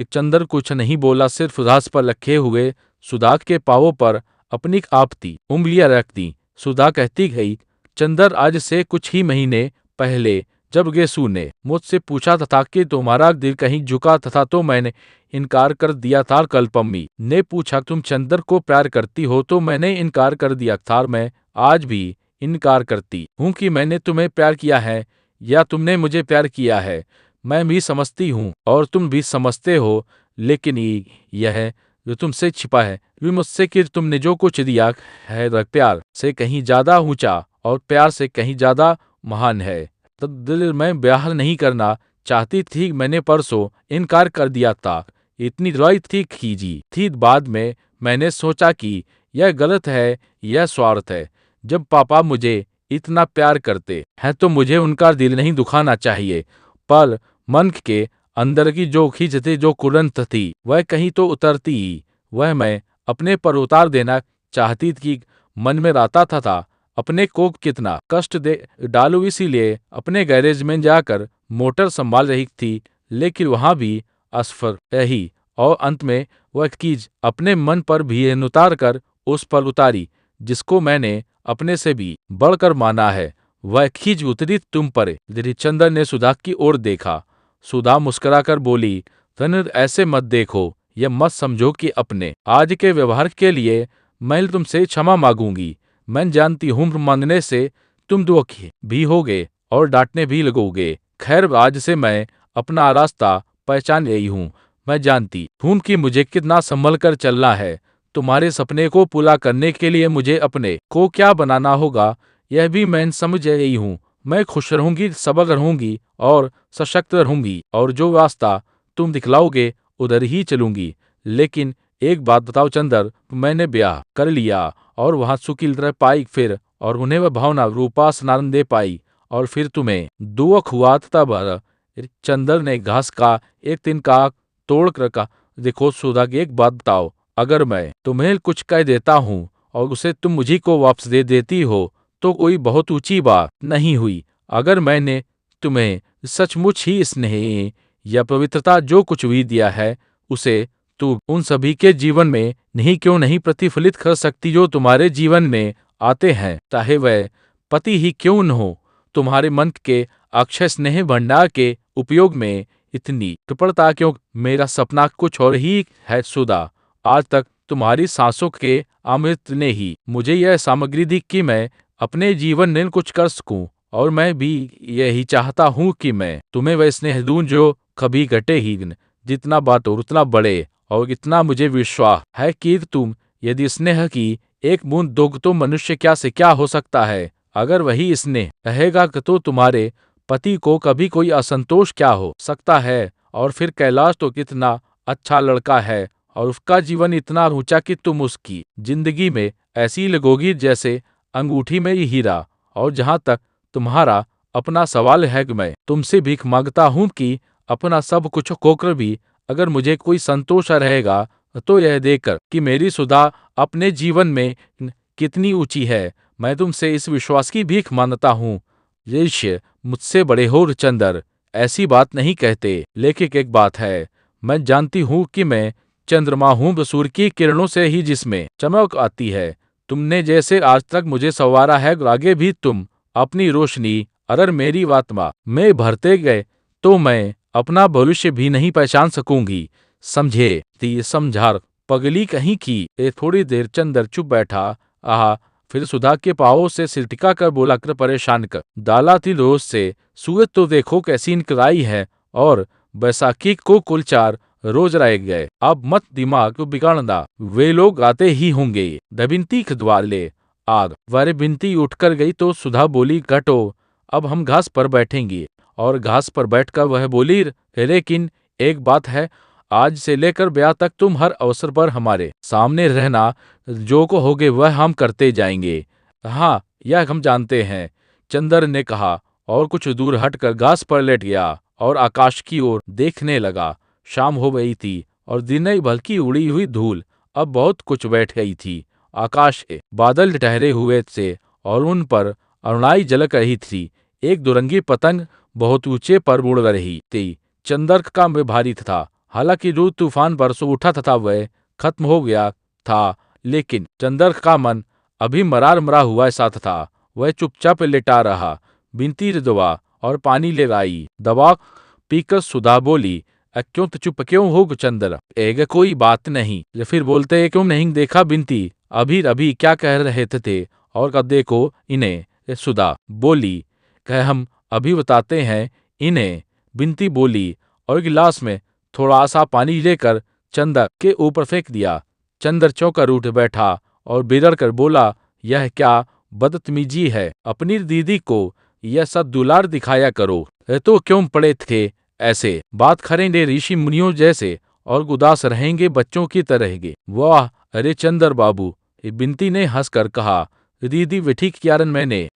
चंदर कुछ नहीं बोला, सिर्फ उदास पर रखे हुए सुधा के पांवों पर अपनी आपती उंगलियां रख दी। सुधा कहती गई, चंदर आज से कुछ ही महीने पहले जब गेसू ने मुझसे पूछा था कि तुम्हारा दिल कहीं झुका था तो मैंने इनकार कर दिया था। कल पम्मी ने पूछा तुम चंदर को प्यार करती हो तो मैंने इनकार कर दिया था। मैं आज भी इनकार करती हूँ कि मैंने तुम्हें प्यार किया है या तुमने मुझे प्यार किया है। मैं भी समझती हूँ और तुम भी समझते हो, लेकिन यह जो तुमसे छिपा है भी मुझसे कि तुमने जो कुछ दिया है प्यार से कहीं ज्यादा ऊंचा और प्यार से कहीं ज्यादा महान है। तब दिल में ब्याह नहीं करना चाहती थी, मैंने परसों इनकार कर दिया था। इतनी लड़ाई थी खींची थी, बाद में मैंने सोचा कि यह गलत है, यह स्वार्थ है। जब पापा मुझे इतना प्यार करते हैं तो मुझे उनका दिल नहीं दुखाना चाहिए। पर मन के अंदर की जो खींच थी, जो कुरंत थी, वह कहीं तो उतरती ही। वह मैं अपने पर उतार देना चाहती थी। मन में राता था अपने को कितना कष्ट दे डालूं, इसीलिए अपने गैरेज में जाकर मोटर संभाल रही थी, लेकिन वहां भी असफल रही। और अंत में वह कीज अपने मन पर भी उतार कर उस पर उतारी जिसको मैंने अपने से भी बढ़कर माना है। वह खींच उतरी तुम पर। हरिश्चंद्र ने सुधा की ओर देखा। सुधा मुस्कुराकर बोली, तनिर ऐसे मत देखो, यह मत समझो कि अपने आज के व्यवहार के लिए मैं तुमसे क्षमा मांगूंगी। मैं जानती हूँ मांगने से तुम दुखी भी होगे और डांटने भी लगोगे। खैर आज से मैं अपना रास्ता पहचान रही हूँ। मैं जानती हूँ कि मुझे कितना संभल कर चलना है। तुम्हारे सपने को पूरा करने के लिए मुझे अपने को क्या बनाना होगा यह भी मैं समझ रही हूँ। मैं खुश रहूंगी, सबक रहूंगी और सशक्त रहूंगी, और जो रास्ता तुम दिखलाओगे उधर ही चलूंगी। लेकिन एक बात बताओ चंदर, मैंने ब्याह कर लिया और वहां सुखी रह पाई फिर, और उन्हें वह भावना रूपा स्नान दे पाई और फिर तुम्हें दुख हुआ तब? चंदर ने घास का एक तिनका तोड़ कर कहा, देखो सुधा की एक बात बताओ, अगर मैं तुम्हें कुछ कह देता हूँ और उसे तुम मुझी को वापस दे देती हो तो कोई बहुत ऊंची बात नहीं हुई। अगर मैंने तुम्हें सचमुच ही स्नेह या पवित्रता जो कुछ भी दिया है उसे तू उन सभी के जीवन में नहीं क्यों नहीं प्रतिफलित कर सकती जो तुम्हारे जीवन में आते हैं, चाहे वह पति ही क्यों न हो। तुम्हारे मन के अक्षय स्नेह भंडार के उपयोग में इतनी कृपणता क्यों? मेरा सपना कुछ और ही है सुधा। आज तक तुम्हारी सांसों के अमृत ने ही मुझे यह सामग्री दी कि मैं अपने जीवन में कुछ कर सकूं, और मैं भी यही चाहता हूं कि मैं तुम्हें वह स्नेह दूं जो कभी घटे ही न। जितना बात और उतना बढ़े, और इतना मुझे विश्वास है कि तुम यदि स्नेह की एक बूंद दोगे तो मनुष्य क्या से क्या हो सकता है। अगर वही स्नेह रहेगा तो तुम्हारे पति को कभी कोई असंतोष क्या हो सकता है। और फिर कैलाश तो कितना अच्छा लड़का है और उसका जीवन इतना ऊंचा कि तुम उसकी जिंदगी में ऐसी लगोगी जैसे अंगूठी में ही हीरा। और जहां तक तुम्हारा अपना सवाल है कि मैं तुमसे भीख मांगता हूं कि अपना सब कुछ खोकर भी अगर मुझे कोई संतोष रहेगा तो यह देखकर कि मेरी सुधा अपने जीवन में कितनी ऊंची है। मैं तुमसे इस विश्वास की भीख मांगता हूँ। यीशु मुझसे बड़े हो चंदर, ऐसी बात नहीं कहते, लेकिन एक बात है, मैं जानती हूँ कि मैं चंद्रमा हूँ सूर्य की किरणों से ही जिसमें चमक आती है। तुमने जैसे आज तक मुझे संवारा है, आगे भी तुम अपनी रोशनी अगर मेरी आत्मा में भरते गए तो मैं अपना भविष्य भी नहीं पहचान सकूंगी। समझे? समझार पगली कहीं की। थोड़ी देर चंदर चुप बैठा। आह, फिर सुधा के पाँव से सिर टिका कर बोला कर परेशान कर डाला थी रोज से। सूरत तो देखो कैसी इनकराई है, और बैसाखी को कुल 4 रोज रह गए। अब मत दिमाग को बिगाड़ना, वे लोग आते ही होंगे। दबिंती खदवार ले आग वारे बिनती उठकर गई तो सुधा बोली, घटो अब हम घास पर बैठेंगे। और घास पर बैठकर वह बोली, लेकिन एक बात है, आज से लेकर ब्याह तक तुम हर अवसर पर हमारे सामने रहना, जो को होगे वह हम करते जाएंगे। हाँ, यह हम जानते हैं, चंदर ने कहा, और कुछ दूर हटकर घास पर लेट गया और आकाश की ओर देखने लगा। शाम हो गई थी और दिन भर की उड़ी हुई धूल अब बहुत कुछ बैठ गई थी। आकाश के बादल ठहरे हुए थे और उन पर अरुणाई झलक रही थी। एक दुरंगी पतंग बहुत ऊंचे पर उड़ रही थी। चंद्र का में भारी था। हालांकि रूद तूफान बरसों उठा तथा वह खत्म हो गया था, लेकिन चंद्र का मन अभी मरार मरा हुआ सा था। वह चुपचाप लेटा रहा। बिनती दवा और पानी ले आई। दवा पीकर सुधा बोली, क्यों तो चुप क्यों हो चंद्र? एग कोई बात नहीं। फिर बोलते क्यों नहीं देखा बिनती? अभी अभी क्या कह रहे थे? और कब देखो इन्हें। सुधा बोली, कह हम अभी बताते हैं इन्हें। बिनती बोली और गिलास में थोड़ा सा पानी लेकर चंद्र के ऊपर फेंक दिया। चंद्र चौंकर उठ बैठा और बिगड़ कर बोला, यह क्या बदतमीजी है? अपनी दीदी को यह सब दुलार दिखाया करो। तो क्यों पड़े थे ऐसे? बात करेंगे ऋषि मुनियों जैसे और उदास रहेंगे बच्चों की तरह। वाह अरे चंद्र बाबू, बिनती ने हंसकर कहा, दीदी वे ठीक किया मैंने।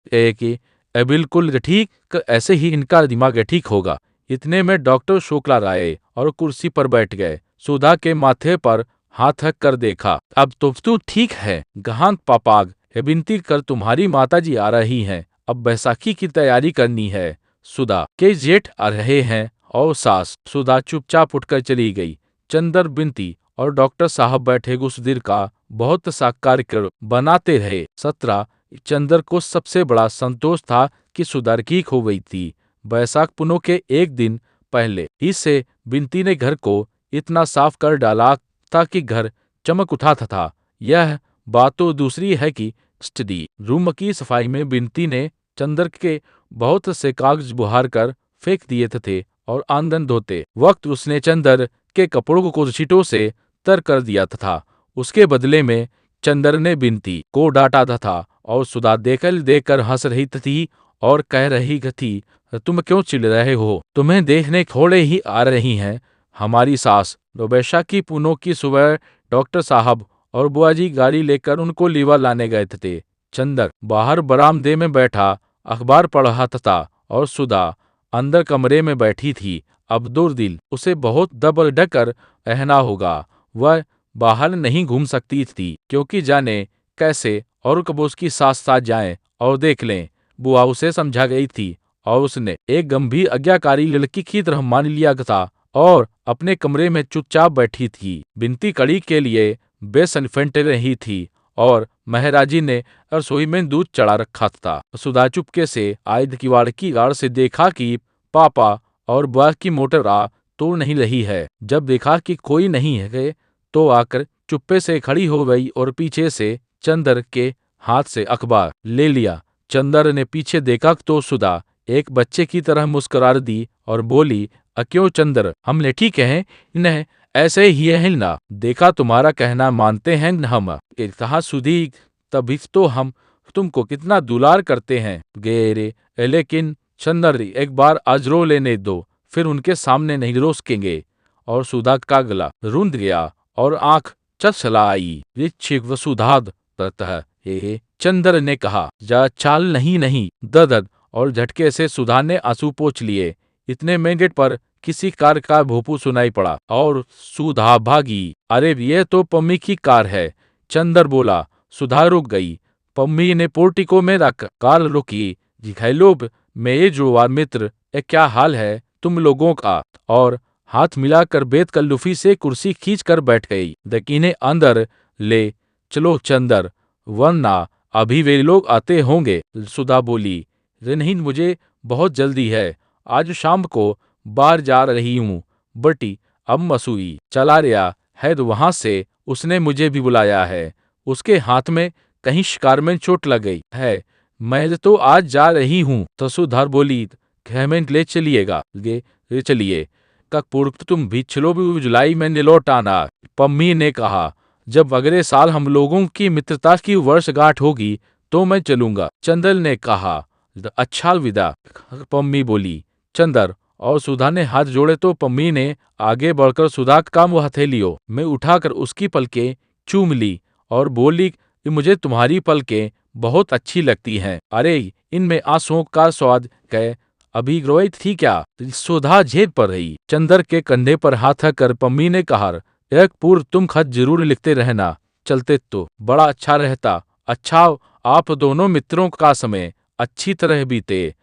बिल्कुल ठीक, ऐसे ही इनका दिमाग ठीक होगा। इतने में डॉक्टर शुक्ला आए और कुर्सी पर बैठ गए। सुधा के माथे पर हाथ रख कर देखा। अब तो तू ठीक है? गहांत पापाग, बिनती कर तुम्हारी माताजी आ रही हैं। अब बैसाखी की तैयारी करनी है। सुधा के जेठ आ रहे हैं और सास। सुधा चुपचाप उठकर चली गई। चंद्र, बिनती और डॉक्टर साहब बैठे उस दिन का बहुत सा कार्यक्रम बनाते रहे। 17 चंद्र को सबसे बड़ा संतोष था कि सुधा ठीक हो गई थी। बैसाख पुनों के एक दिन पहले ही से बिनती ने घर को इतना साफ कर डाला था कि घर चमक उठा था। यह बात तो दूसरी है कि स्टडी रूम की सफाई में बिनती ने चंद्र के बहुत से कागज बुहार कर फेंक दिए थे और आंगन धोते वक्त उसने चंद्र के कपड़ों को शीटों से तर कर दिया था। उसके बदले में चंद्र ने बिनती को डांटा था और सुधा देखकर हंस रही थी और कह रही थी, तुम क्यों चिढ़ रहे हो? तुम्हें देखने थोड़े ही आ रही हैं हमारी सास। बैसाखी पुनों की सुबह डॉक्टर साहब और बुआ जी गाड़ी लेकर उनको लीवा लाने गए थे। चंद्र बाहर बरामदे में बैठा अखबार पढ़ रहा था और सुधा अंदर कमरे में बैठी थी। अब 2 दिन उसे बहुत दबल ढकर रहना होगा। वह बाहर नहीं घूम सकती थी, क्योंकि जाने कैसे और कब उसकी सास साथ जाएं और देख लें। बुआ उसे समझा गई थी और उसने एक गंभीर आज्ञाकारी लड़की की तरह मान लिया था और अपने कमरे में चुपचाप बैठी थी। बिनती कड़ी के लिए बेसन फेंट रही थी और महराजी ने रसोई में दूध चढ़ा रखा था। सुधा चुपके से आयद किवाड़ की गाड़ से देखा कि पापा और बुआ की मोटर आ तो नहीं रही है। जब देखा कि कोई नहीं है तो आकर चुप्पे से खड़ी हो गई और पीछे से चंद्र के हाथ से अखबार ले लिया। चंद्र ने पीछे देखा तो सुधा एक बच्चे की तरह मुस्कुरा दी और बोली, क्यों चंद्र, हमने ठीक है इन्हें ऐसे ही है ना? देखा तुम्हारा कहना मानते हैं न हम। कहा सुधी, तभी तो हम तुमको कितना दुलार करते हैं गेरे। लेकिन चंद्र एक बार अजरो लेने दो, फिर उनके सामने नहीं रोसकेंगे। और सुधा का गला रुंध गया और आंख चला आई। ऋक्षिक वसुधाद ततः हे चंद्र ने कहा, जा चाल नहीं ददद। और झटके से सुधा ने आंसू पोंछ लिए। इतने में गेट पर किसी कार का भोंपू सुनाई पड़ा और सुधा भागी। अरे ये तो पम्मी की कार है। चंद्र बोला। सुधा रुक गई। पम्मी ने पोर्टिको में रख कार रुकी। हेलो मेरे जुड़वा मित्र, क्या हाल है तुम लोगों का? और हाथ मिलाकर बेतकल्लुफी से कुर्सी खींच कर बैठ गई। दकीने अंदर ले चलो चंद्र, वरना अभी वे लोग आते होंगे। सुधा बोली, नहीं मुझे बहुत जल्दी है, आज शाम को बाहर जा रही हूँ। बटी अब मसूई चला रहा है तो वहां से उसने मुझे भी बुलाया है। उसके हाथ में कहीं शिकार में चोट लग गई है? मैं तो आज जा रही हूँ। तो सुधार बोली, हमें ले चलिएगा ले चलिए का पूर्व तुम भी चलो भी जुलाई में लौट आना। पम्मी ने कहा, जब अगले साल हम लोगों की मित्रता की वर्षगांठ होगी तो मैं चलूंगा। चंदर ने कहा, अच्छा विदा। पम्मी बोली। चंदर और सुधा ने हाथ जोड़े तो पम्मी ने आगे बढ़कर सुधा का मुंह हथेलियों में उठाकर उसकी पलकें चूम ली और बोली कि मुझे तुम्हारी पलकें बहुत अच्छी लगती हैं। अरे इनमें आंसुओं का स्वाद कै अभी रोई थी क्या? सुधा झेल पर रही। चंदर के कंधे पर हाथ रखकर पम्मी ने कहा, एक पूर्व तुम खत जरूर लिखते रहना, चलते तो बड़ा अच्छा रहता। अच्छा, आप दोनों मित्रों का समय अच्छी तरह बीते।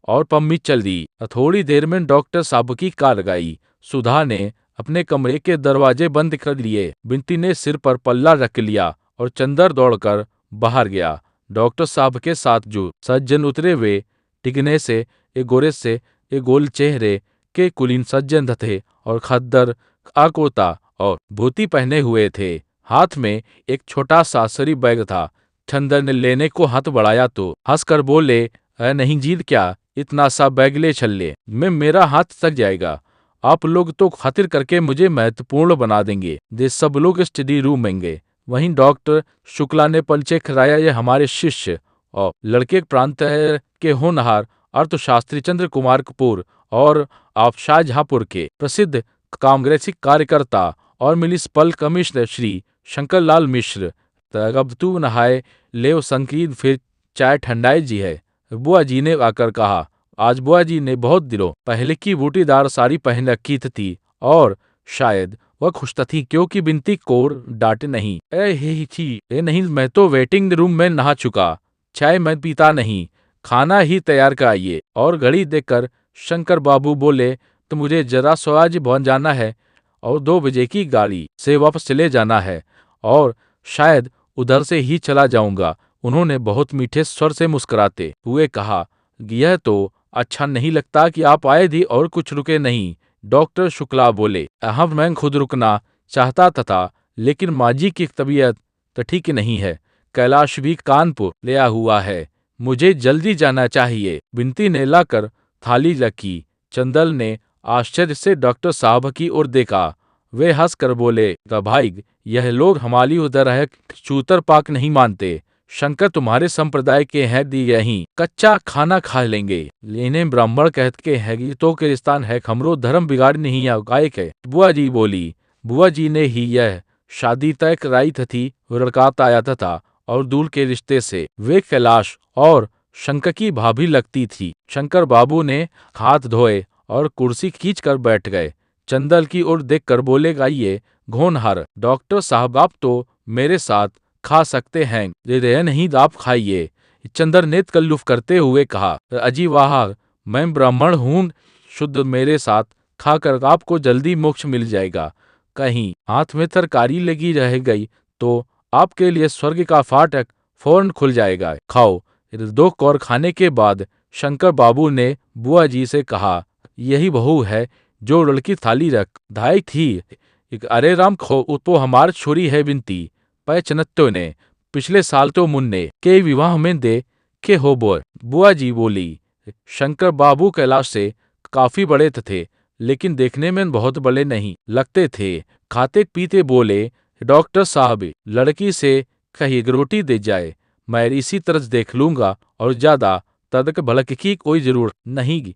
और पम्मी चल दी। थोड़ी देर में डॉक्टर साहब की कार गई। सुधा ने अपने कमरे के दरवाजे बंद कर लिए। बिंती ने सिर पर पल्ला रख लिया और चंदर दौड़कर बाहर गया। डॉक्टर साहब के साथ जो सज्जन उतरे हुए टिकने से एक गोरे से एक गोल चेहरे के कुलीन सज्जन थे और खद्दर आकोता और धोती पहने हुए थे। हाथ में एक छोटा सा सरी बैग था। चंदर ने लेने को हाथ बढ़ाया तो हंसकर बोले, नहीं जीत क्या, इतना सा बैग ले चल ले, मैं मेरा हाथ थक जाएगा। आप लोग तो खातिर करके मुझे महत्वपूर्ण बना देंगे। ये सब लोग स्टडी रूम में गए। वहीं डॉक्टर शुक्ला ने परिचय कराया, ये हमारे शिष्य और लड़के प्रांत के होनहार अर्थशास्त्री चंद्र कुमार कपूर और आप शाहजहांपुर के प्रसिद्ध कांग्रेसी कार्यकर्ता और म्युनिसिपल कमिश्नर श्री शंकर लाल मिश्र। अब तू नहाए ले संगीत फिर चाय ठंडाई जी है। बुआ जी ने आकर कहा। आज बुआ जी ने बहुत दिनों पहले की बूटीदार साड़ी पहन रखी थी और शायद वह खुश थी क्योंकि बिनती को डांटे नहीं। नहीं, मैं तो वेटिंग रूम में नहा चुका, चाय मैं पीता नहीं, खाना ही तैयार कराइए। और घड़ी देखकर शंकर बाबू बोले, तो मुझे जरा स्वराज भवन जाना है और 2 बजे की गाड़ी से वापस चले जाना है और शायद उधर से ही चला जाऊंगा। उन्होंने बहुत मीठे स्वर से मुस्कुराते हुए कहा, यह तो अच्छा नहीं लगता कि आप आए भी और कुछ रुके नहीं। डॉक्टर शुक्ला बोले, मैं खुद रुकना चाहता था लेकिन माँ जी की तबीयत तो ठीक नहीं है। कैलाश भी कानपुर लिया हुआ है, मुझे जल्दी जाना चाहिए। बिनती ने लाकर थाली रखी। चंदल ने आश्चर्य से डॉक्टर साहब की ओर देखा। वे हंसकर बोले, भाई यह लोग हमारी उधर है चूतर पाक नहीं मानते। शंकर तुम्हारे संप्रदाय के हैं दी यहीं कच्चा खाना खा लेंगे, लेने ब्राह्मण कहते हैं तो किरिस्तान है, हमरो धर्म बिगाड़ नहीं गाय के। बुआ जी बोली। बुआ जी ने ही यह शादी तय कराई थी। लड़का आया था और दूर के रिश्ते से वे कैलाश और शंकर की भाभी लगती थी। शंकर बाबू ने हाथ धोए और कुर्सी खींचकर बैठ गए। चंदल की ओर देखकर बोले, गाइए घोनहर डॉक्टर साहब आप तो मेरे साथ खा सकते हैं, दे नहीं आप खाइए। चंदर ने तकल्लुफ करते हुए कहा, अजी वाह, मैं ब्राह्मण हूँ, शुद्ध मेरे साथ खाकर आपको जल्दी मोक्ष मिल जाएगा। कहीं हाथ में तरकारी लगी रह गई तो आपके लिए स्वर्ग का फाटक फौरन खुल जाएगा। खाओ। 2 कौर खाने के बाद शंकर बाबू ने बुआ जी से कहा, यही बहू है जो लड़की थाली रख धाई थी। अरे राम खो तो हमार छोरी है बिनती। पैचनत्तो ने पिछले साल तो मुन्ने के विवाह में दे के हो बोर। बुआ जी बोली। शंकर बाबू कैलाश से काफी बड़े थे लेकिन देखने में बहुत बड़े नहीं लगते थे। खाते पीते बोले, डॉक्टर साहब लड़की से कहिए रोटी दे जाए, मैं इसी तरह देख लूंगा और ज्यादा तदक भड़क की कोई जरूरत नहीं।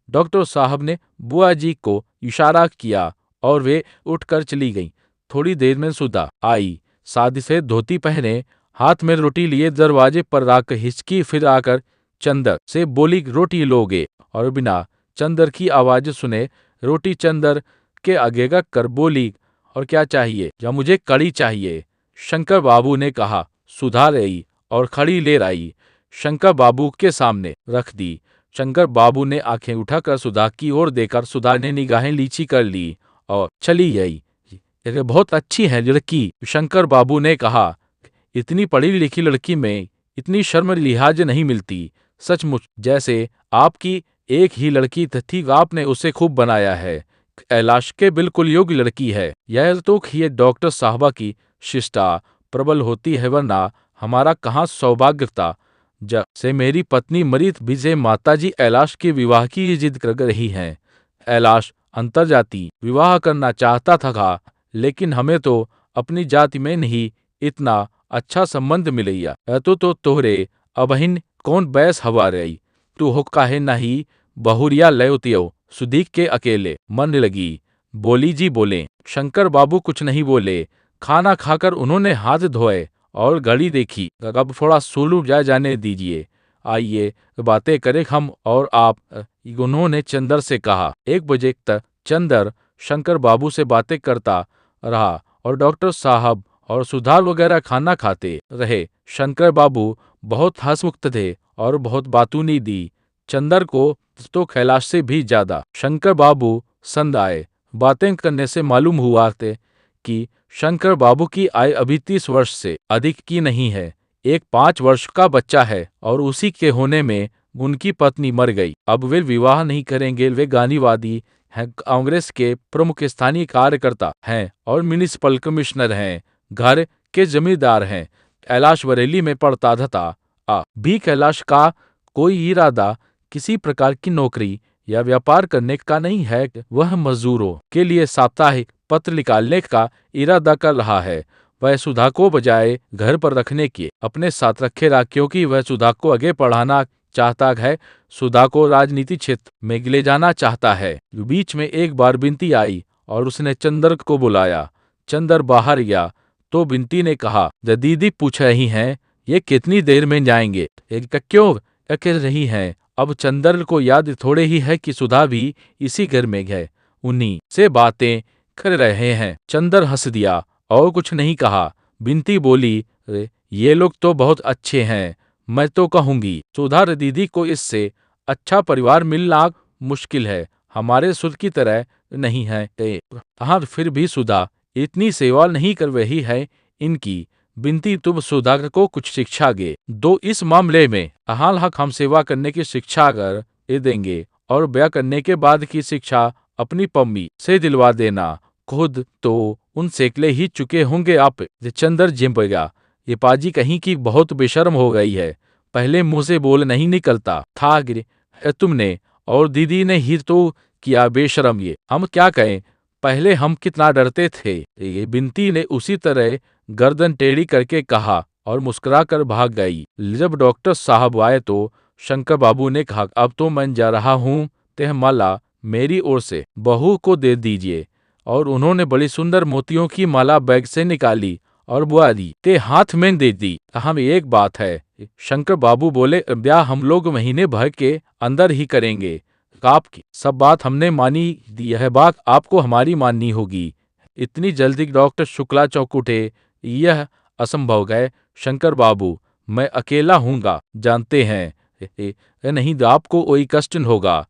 डॉक्टर साहब ने बुआ जी को इशारा किया और वे उठकर चली गईं। थोड़ी देर में सुधा आई, सादी से धोती पहने, हाथ में रोटी लिए दरवाजे पर रख हिचकी फिर आकर चंदर से बोली, रोटी लोगे? और बिना चंदर की आवाज सुने रोटी चंदर के आगे कर बोली, और क्या चाहिए? या मुझे कड़ी चाहिए। शंकर बाबू ने कहा। सुधा रही और खड़ी ले आई, शंकर बाबू के सामने रख दी। शंकर बाबू ने आंखें उठाकर सुधा की ओर देखकर सुधा ने निगाहें नीची कर ली और चली गई। ये बहुत अच्छी है लड़की, शंकर बाबू ने कहा। इतनी पढ़ी लिखी लड़की में इतनी शर्म लिहाज नहीं मिलती। सचमुच जैसे आपकी एक ही लड़की थी, आपने उसे खूब बनाया है। कैलाश के बिल्कुल योग्य लड़की है। यह तो ये डॉक्टर साहबा की शिष्टा प्रबल होती है, वरना हमारा कहाँ सौभाग्य था। जब से मेरी पत्नी मरी भी से माताजी ऐलाश के विवाह की जिद कर रही हैं। ऐलाश अंतर्जातीय विवाह करना चाहता था, लेकिन हमें तो अपनी जाति में नहीं इतना अच्छा संबंध मिलैया। तो तोहरे अबहिन कौन बैस हवा रही, तू हो काहे नहीं बहुरिया लयोतियो। सुदीक के अकेले मन लगी बोली जी बोले। शंकर बाबू कुछ नहीं बोले। खाना खाकर उन्होंने हाथ धोए और घड़ी देखी। अब थोड़ा सोलू जाने दीजिए, आइए बातें करें हम और आप। उन्होंने चंदर से कहा। 1 बजे तक चंदर शंकर बाबू से बातें करता रहा और डॉक्टर साहब और सुधार वगैरह खाना खाते रहे। शंकर बाबू बहुत हंसमुक्त थे और बहुत बातूनी दी। चंदर को तो कैलाश से भी ज्यादा शंकर बाबू संद आए। बातें करने से मालूम हुआ थे कि शंकर बाबू की आयु अभी 30 वर्ष से अधिक की नहीं है। एक 5 वर्ष का बच्चा है और उसी के होने में उनकी पत्नी मर गई। अब वे विवाह नहीं करेंगे। वे गांधीवादी हैं, कांग्रेस के प्रमुख स्थानीय कार्यकर्ता हैं और म्युनिसिपल कमिश्नर हैं। घर के जमींदार हैं। कैलाश बरेली में पढ़ता था। भी कैलाश का कोई इरादा किसी प्रकार की नौकरी या व्यापार करने का नहीं है। वह मजदूरों के लिए साप्ताहिक पत्र निकालने का इरादा कर रहा है। वह सुधा को बजाय घर पर रखने के अपने साथ रखेगा, क्योंकि वह सुधा को आगे पढ़ाना चाहता है। सुधा को राजनीति क्षेत्र में ले जाना चाहता है। बीच में एक बार बिनती आई और उसने चंदर को बुलाया। चंदर बाहर गया तो बिनती ने कहा, दीदी पूछ रही हैं ये कितनी देर में जाएंगे। क्यों कह रही हैं। अब चंदर को याद थोड़े ही है कि सुधा भी इसी घर में है, उन्हीं से बातें कर रहे हैं। चंदर हंस दिया और कुछ नहीं कहा। बिनती बोली, ये लोग तो बहुत अच्छे हैं, मैं तो कहूंगी सुधा दीदी को इससे अच्छा परिवार मिलना मुश्किल है। हमारे सुध की तरह नहीं है। हाँ, फिर भी सुधा इतनी सेवा नहीं कर रही है इनकी। बिनती तुम सुधा को कुछ शिक्षा गे दो इस मामले में। हाल हक हम सेवा करने की शिक्षा कर देंगे और ब्याह करने के बाद की शिक्षा अपनी पम्मी से दिलवा देना। खुद तो उन सेकले ही चुके होंगे आप। चंदर जिम्पगा। ये पाजी कहीं की बहुत बेशर्म हो गई है। पहले मुंह से बोल नहीं निकलता था तुमने और दीदी ने ही तो किया बेशर्म। ये हम क्या कहें, पहले हम कितना डरते थे। ये बिनती ने उसी तरह गर्दन टेढ़ी करके कहा और मुस्कुरा कर भाग गई। जब डॉक्टर साहब आए तो शंकर बाबू ने कहा, अब तो मैं जा रहा हूँ, तेह माला मेरी ओर से बहू को दे दीजिए। और उन्होंने बड़ी सुंदर मोतियों की माला बैग से निकाली और बुआ दी ते हाथ में दे दी। हम एक बात है, शंकर बाबू बोले, ब्याह हम लोग महीने भर के अंदर ही करेंगे। आपकी सब बात हमने मानी, यह बात आपको हमारी माननी होगी। इतनी जल्दी डॉक्टर शुक्ला चौक उठे, यह असंभव है शंकर बाबू, मैं अकेला हूँगा, जानते हैं नहीं आपको कोई कष्ट होगा।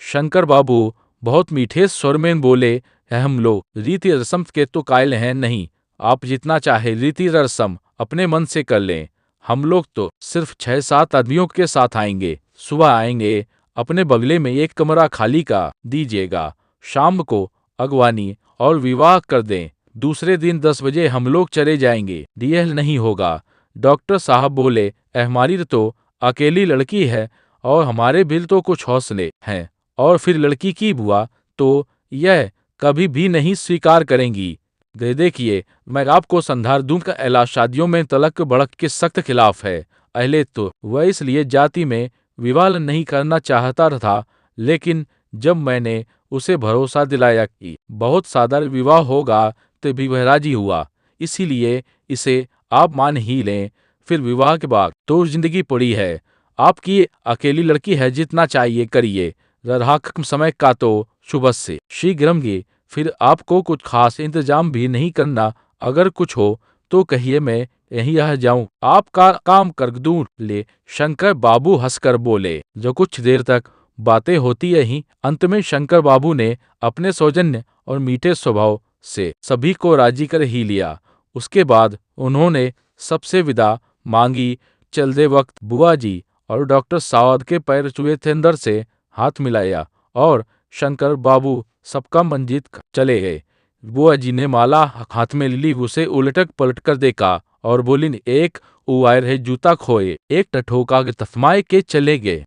शंकर बाबू बहुत मीठे स्वर में बोले, हम लोग रीति रस्म के तो कायल हैं नहीं। आप जितना चाहे रीति रस्म अपने मन से कर लें। हम लोग तो सिर्फ 6-7 आदमियों के साथ आएंगे। सुबह आएंगे, अपने बगले में एक कमरा खाली का दीजिएगा। शाम को अगवानी और विवाह कर दें। दूसरे दिन 10 बजे हम लोग चले जाएंगे। डीएल नहीं होगा। डॉक्टर साहब बोले, हमारी तो अकेली लड़की है और हमारे भी तो कुछ हौसले हैं। और फिर लड़की की बुआ तो यह कभी भी नहीं स्वीकार करेंगी। देखिए, मैं आपको संधार दूं का ऐलान शादियों में तलक बढ़क के सख्त खिलाफ है। पहले तो वह इसलिए जाति में विवाह नहीं करना चाहता था, लेकिन जब मैंने उसे भरोसा दिलाया कि बहुत सादा विवाह होगा तो भी वह राजी हुआ। इसीलिए इसे आप मान ही लें। फिर विवाह के बाद तो जिंदगी पड़ी है। आपकी अकेली लड़की है, जितना चाहिए करिए। रहा समय का तो सुबह से शीघ्रम गे। फिर आपको कुछ खास इंतजाम भी नहीं करना। अगर कुछ हो तो कहिए, मैं यहीं आ जाऊं, आपका काम कर दूं। ले शंकर बाबू हंसकर बोले। जो कुछ देर तक बातें होती रहीं, अंत में शंकर बाबू ने अपने सौजन्य और मीठे स्वभाव से सभी को राजी कर ही लिया। उसके बाद उन्होंने सबसे विदा मांगी। चलते वक्त बुआ जी और डॉक्टर सावद के पैर छुए थे, अंदर से हाथ मिलाया और शंकर बाबू सबका मंजीत चले गए। बुआ जी ने माला हाथ में ली, उसे उलटक पलट कर देखा और बोली, एक उवायर है जूता खोए, एक टठोका के तस्माए के चले गए,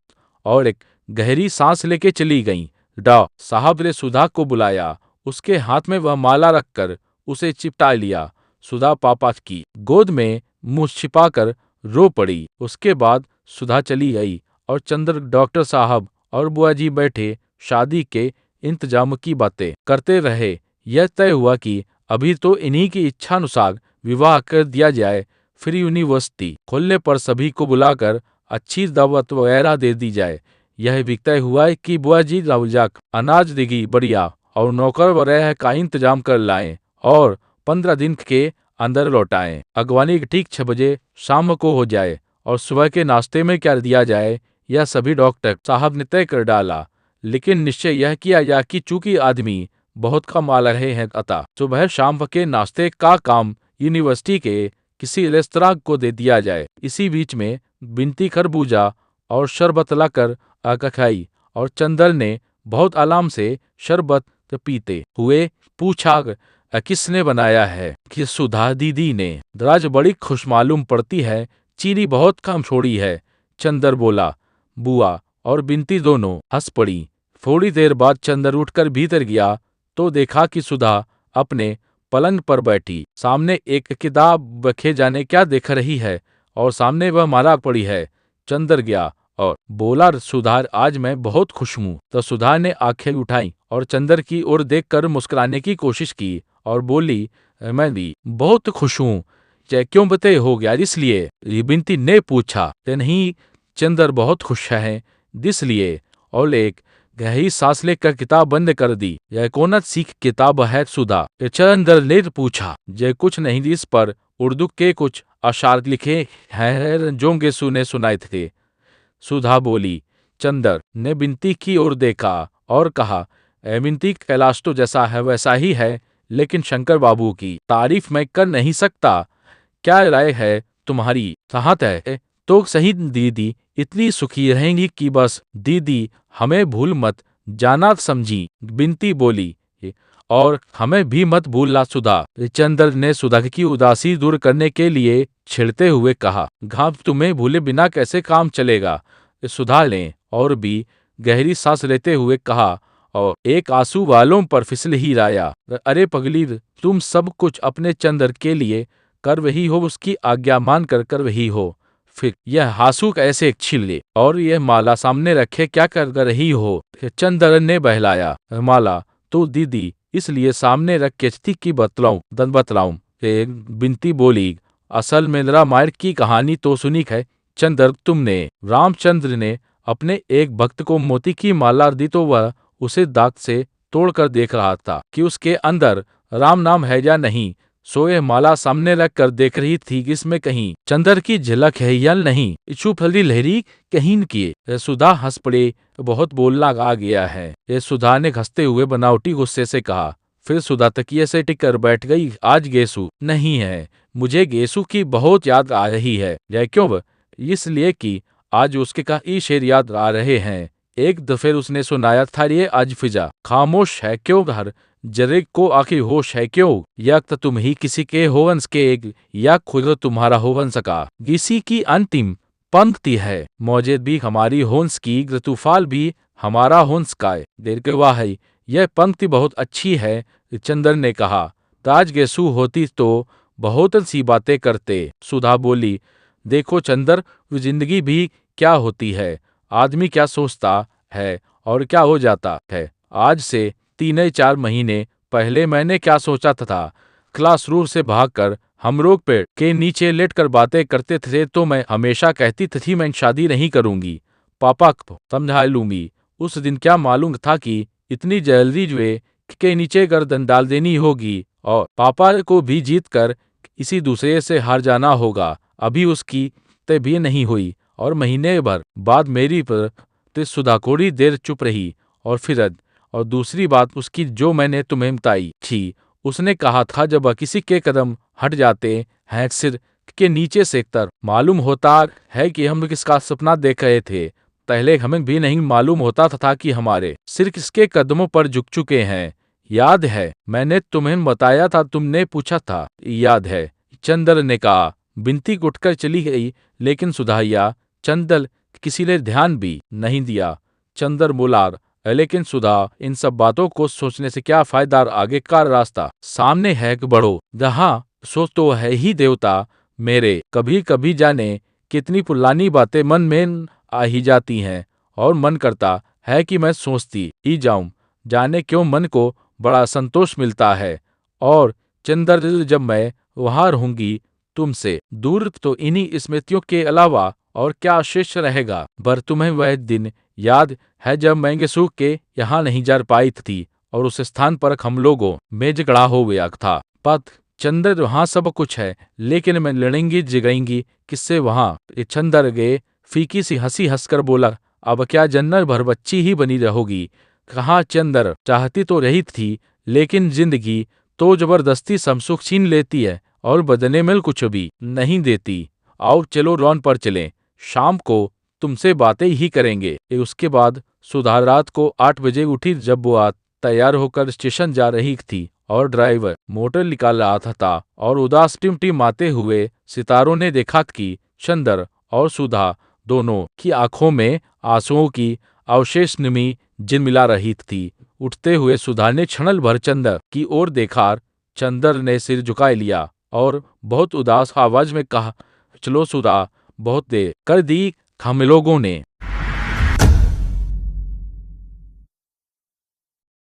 और एक गहरी सांस लेके चली गईं। डॉ साहब ने सुधा को बुलाया, उसके हाथ में वह माला रखकर उसे चिपटा लिया। सुधा पापा की गोद में मुंह छिपाकर रो पड़ी। उसके बाद सुधा चली गई और चंद्र डॉक्टर साहब और बुआ जी बैठे शादी के इंतजाम की बातें करते रहे। यह तय हुआ कि अभी तो इन्हीं की इच्छानुसार विवाह कर दिया जाए, फिर यूनिवर्सिटी खोलने पर सभी को बुलाकर अच्छी दावत वगैरह दे दी जाए। यह भी तय हुआ है कि बुआ जी रौजाक अनाज देगी बढ़िया और नौकर वगैरह का इंतजाम कर लाएं और 15 दिन के अंदर लौटाएं। अगवानी ठीक 6 बजे शाम को हो जाए और सुबह के नाश्ते में क्या दिया जाए, यह सभी डॉक्टर साहब ने तय कर डाला। लेकिन निश्चय यह किया जाए कि चूंकि आदमी बहुत कम आ रहे हैं, अतः सुबह शाम के नाश्ते का काम यूनिवर्सिटी के किसी रेस्तरां को दे दिया जाए। इसी बीच में बिनती खरबूजा और शरबत लाकर आका खाई और चंदर ने बहुत आराम से शरबत पीते हुए पूछा, किसने बनाया है? कि सुधा दीदी ने। दराज बड़ी खुश मालूम पड़ती है, चीनी बहुत कम छोड़ी है। चंदर बोला। बुआ और बिनती दोनों हंस पड़ी। थोड़ी देर बाद चंदर उठकर भीतर गया तो देखा कि सुधा अपने पलंग पर बैठी सामने एक किताब रखे जाने क्या देख रही है और सामने वह माला पड़ी है। चंदर गया और बोला, सुधार आज मैं बहुत खुश हूँ। तो सुधा ने आंखें उठाई और चंदर की ओर देखकर मुस्कुराने की कोशिश की और बोली, मैं भी बहुत खुश हूँ। क्यों बते हो गया? इसलिए बिनती ने पूछा। नहीं, चंदर बहुत खुश है इसलिए। और एक गहरी सांस लेकर किताब बंद कर दी। यह कौन सी किताब है सुधा? चंदर ने पूछा। जय कुछ नहीं, इस पर उर्दू के कुछ अशार लिखे हैं जो गेसु ने सुनाए थे। सुधा बोली। चंदर ने बिनती की ओर देखा और कहा, बिनती कैलाश तो जैसा है वैसा ही है, लेकिन शंकर बाबू की तारीफ मैं कर नहीं सकता। क्या राय है तुम्हारी? साहत है तो सही दीदी, इतनी सुखी रहेंगी कि बस। दीदी हमें भूल मत जाना समझी, बिनती बोली, और हमें भी मत भूलना सुधा। चंद्र ने सुधा की उदासी दूर करने के लिए छिड़ते हुए कहा, घाव तुम्हें भूले बिना कैसे काम चलेगा? सुधा ने और भी गहरी सांस लेते हुए कहा और एक आंसू वालों पर फिसल ही राया, अरे पगली, तुम सब कुछ अपने चंद्र के लिए कर वही हो, उसकी आज्ञा मान कर वही हो। फिर यह हासू कैसे छिले और यह माला सामने रखे क्या कर रही हो? चंद्र ने बहलाया। माला तो दीदी इसलिए सामने रख के थी कि बतलाऊं। बिनती बोली, असल में रामायण की कहानी तो सुनी है चंद्र तुमने। रामचंद्र ने अपने एक भक्त को मोती की माला दी तो वह उसे दांत से तोड़कर देख रहा था कि उसके अंदर राम नाम है या नहीं। सोए माला सामने रख कर देख रही थी कि इसमें कहीं चंद्र की झलक है या नहीं। इच्छू फली लहरी कहीं किए। सुधा हंस पड़े, बहुत बोलना आ गया है। ये सुधा ने हंसते हुए बनावटी गुस्से से कहा। फिर सुधा तकिए से टिककर बैठ गई। आज गेसु नहीं है, मुझे गेसु की बहुत याद आ रही है। यह क्यों? इसलिए कि आज उसके का ई शेर याद आ रहे हैं। एक दफे उसने सुनाया था, ये आज फिजा खामोश है क्यों? हर जरे को आखिर होश है क्यों? या तो तुम ही किसी के होवंस के एक, या खुद तुम्हारा होवंस का। किसी की अंतिम पंक्ति है, मौजूद भी हमारी होंस की, तूफाल भी हमारा होंस का। देर के वाह, यह पंक्ति बहुत अच्छी है। चंद्र ने कहा, ताज गेसु होती तो बहुत सी बातें करते। सुधा बोली, देखो चंद्र, जिंदगी भी क्या होती है, आदमी क्या सोचता है और क्या हो जाता है। आज से 3-4 महीने पहले मैंने क्या सोचा था? क्लासरूम से भागकर हम लोग पेड़ के नीचे लेटकर बातें करते थे तो मैं हमेशा कहती थी मैं शादी नहीं करूंगी, पापा को समझा लूंगी। उस दिन क्या मालूम था कि इतनी जल्दी वे के नीचे गर्दन डाल देनी होगी और पापा को भी जीत कर इसी दूसरे से हार जाना होगा। अभी उसकी तय भी नहीं हुई और महीने भर बाद मेरी पर सुधा थोड़ी देर चुप रही और फिर और दूसरी बात उसकी जो मैंने तुम्हें बताई थी, उसने कहा था जब किसी के कदम हट जाते हैं सिर के नीचे से तर मालूम होता है कि हम किसका सपना देख रहे थे। पहले हमें भी नहीं मालूम होता था कि हमारे सिर किसके कदमों पर झुक चुके हैं। याद है मैंने तुम्हें बताया था, तुमने पूछा था, याद है? चंद्र ने कहा, बिनती उठकर चली गई, लेकिन सुधा या चंदर किसी ने ध्यान भी नहीं दिया। चंदर बोला, लेकिन सुधा, इन सब बातों को सोचने से क्या फायदा, आगे का रास्ता सामने है कि बढ़ो। जहाँ सोच तो है ही देवता मेरे, कभी कभी जाने कितनी पुरानी बातें मन में आ ही जाती हैं, और मन करता है कि मैं सोचती ही जाऊं। जाने क्यों मन को बड़ा संतोष मिलता है। और चंदर, जब मैं वहां रहूंगी तुमसे दूर, तो इन्हीं स्मृतियों के अलावा और क्या शेष रहेगा। पर तुम्हें वह दिन याद है जब मैं गेसू के यहाँ नहीं जा पाई थी, और उस स्थान पर हम लोगों में झगड़ा हो गया था। पत चंदर, वहाँ सब कुछ है, लेकिन मैं लड़ेंगी जगेंगी किससे वहाँ। ये चंदर गए फीकी सी हंसी हंसकर बोला, अब क्या जन्नत भर बच्ची ही बनी रहोगी। कहाँ चंदर, चाहती तो रही थी, लेकिन जिंदगी तो जबरदस्ती सब सुख छीन लेती है और बदले में कुछ भी नहीं देती। आओ चलो रॉन पर चलें, शाम को तुमसे बातें ही करेंगे। उसके बाद सुधा रात को 8 बजे उठी, जब वो तैयार होकर स्टेशन जा रही थी और ड्राइवर मोटर निकाल रहा था, और उदास टिमटिमाते हुए सितारों ने देखा कि चंदर और सुधा दोनों की आंखों में आंसुओं की अवशेष नमी झिलमिला रही थी। उठते हुए सुधा ने क्षण भर चंदर की ओर देखा। चंदर ने सिर झुका लिया और बहुत उदास आवाज में कहा, चलो सुधा, बहुत देर कर दी हम लोगों ने।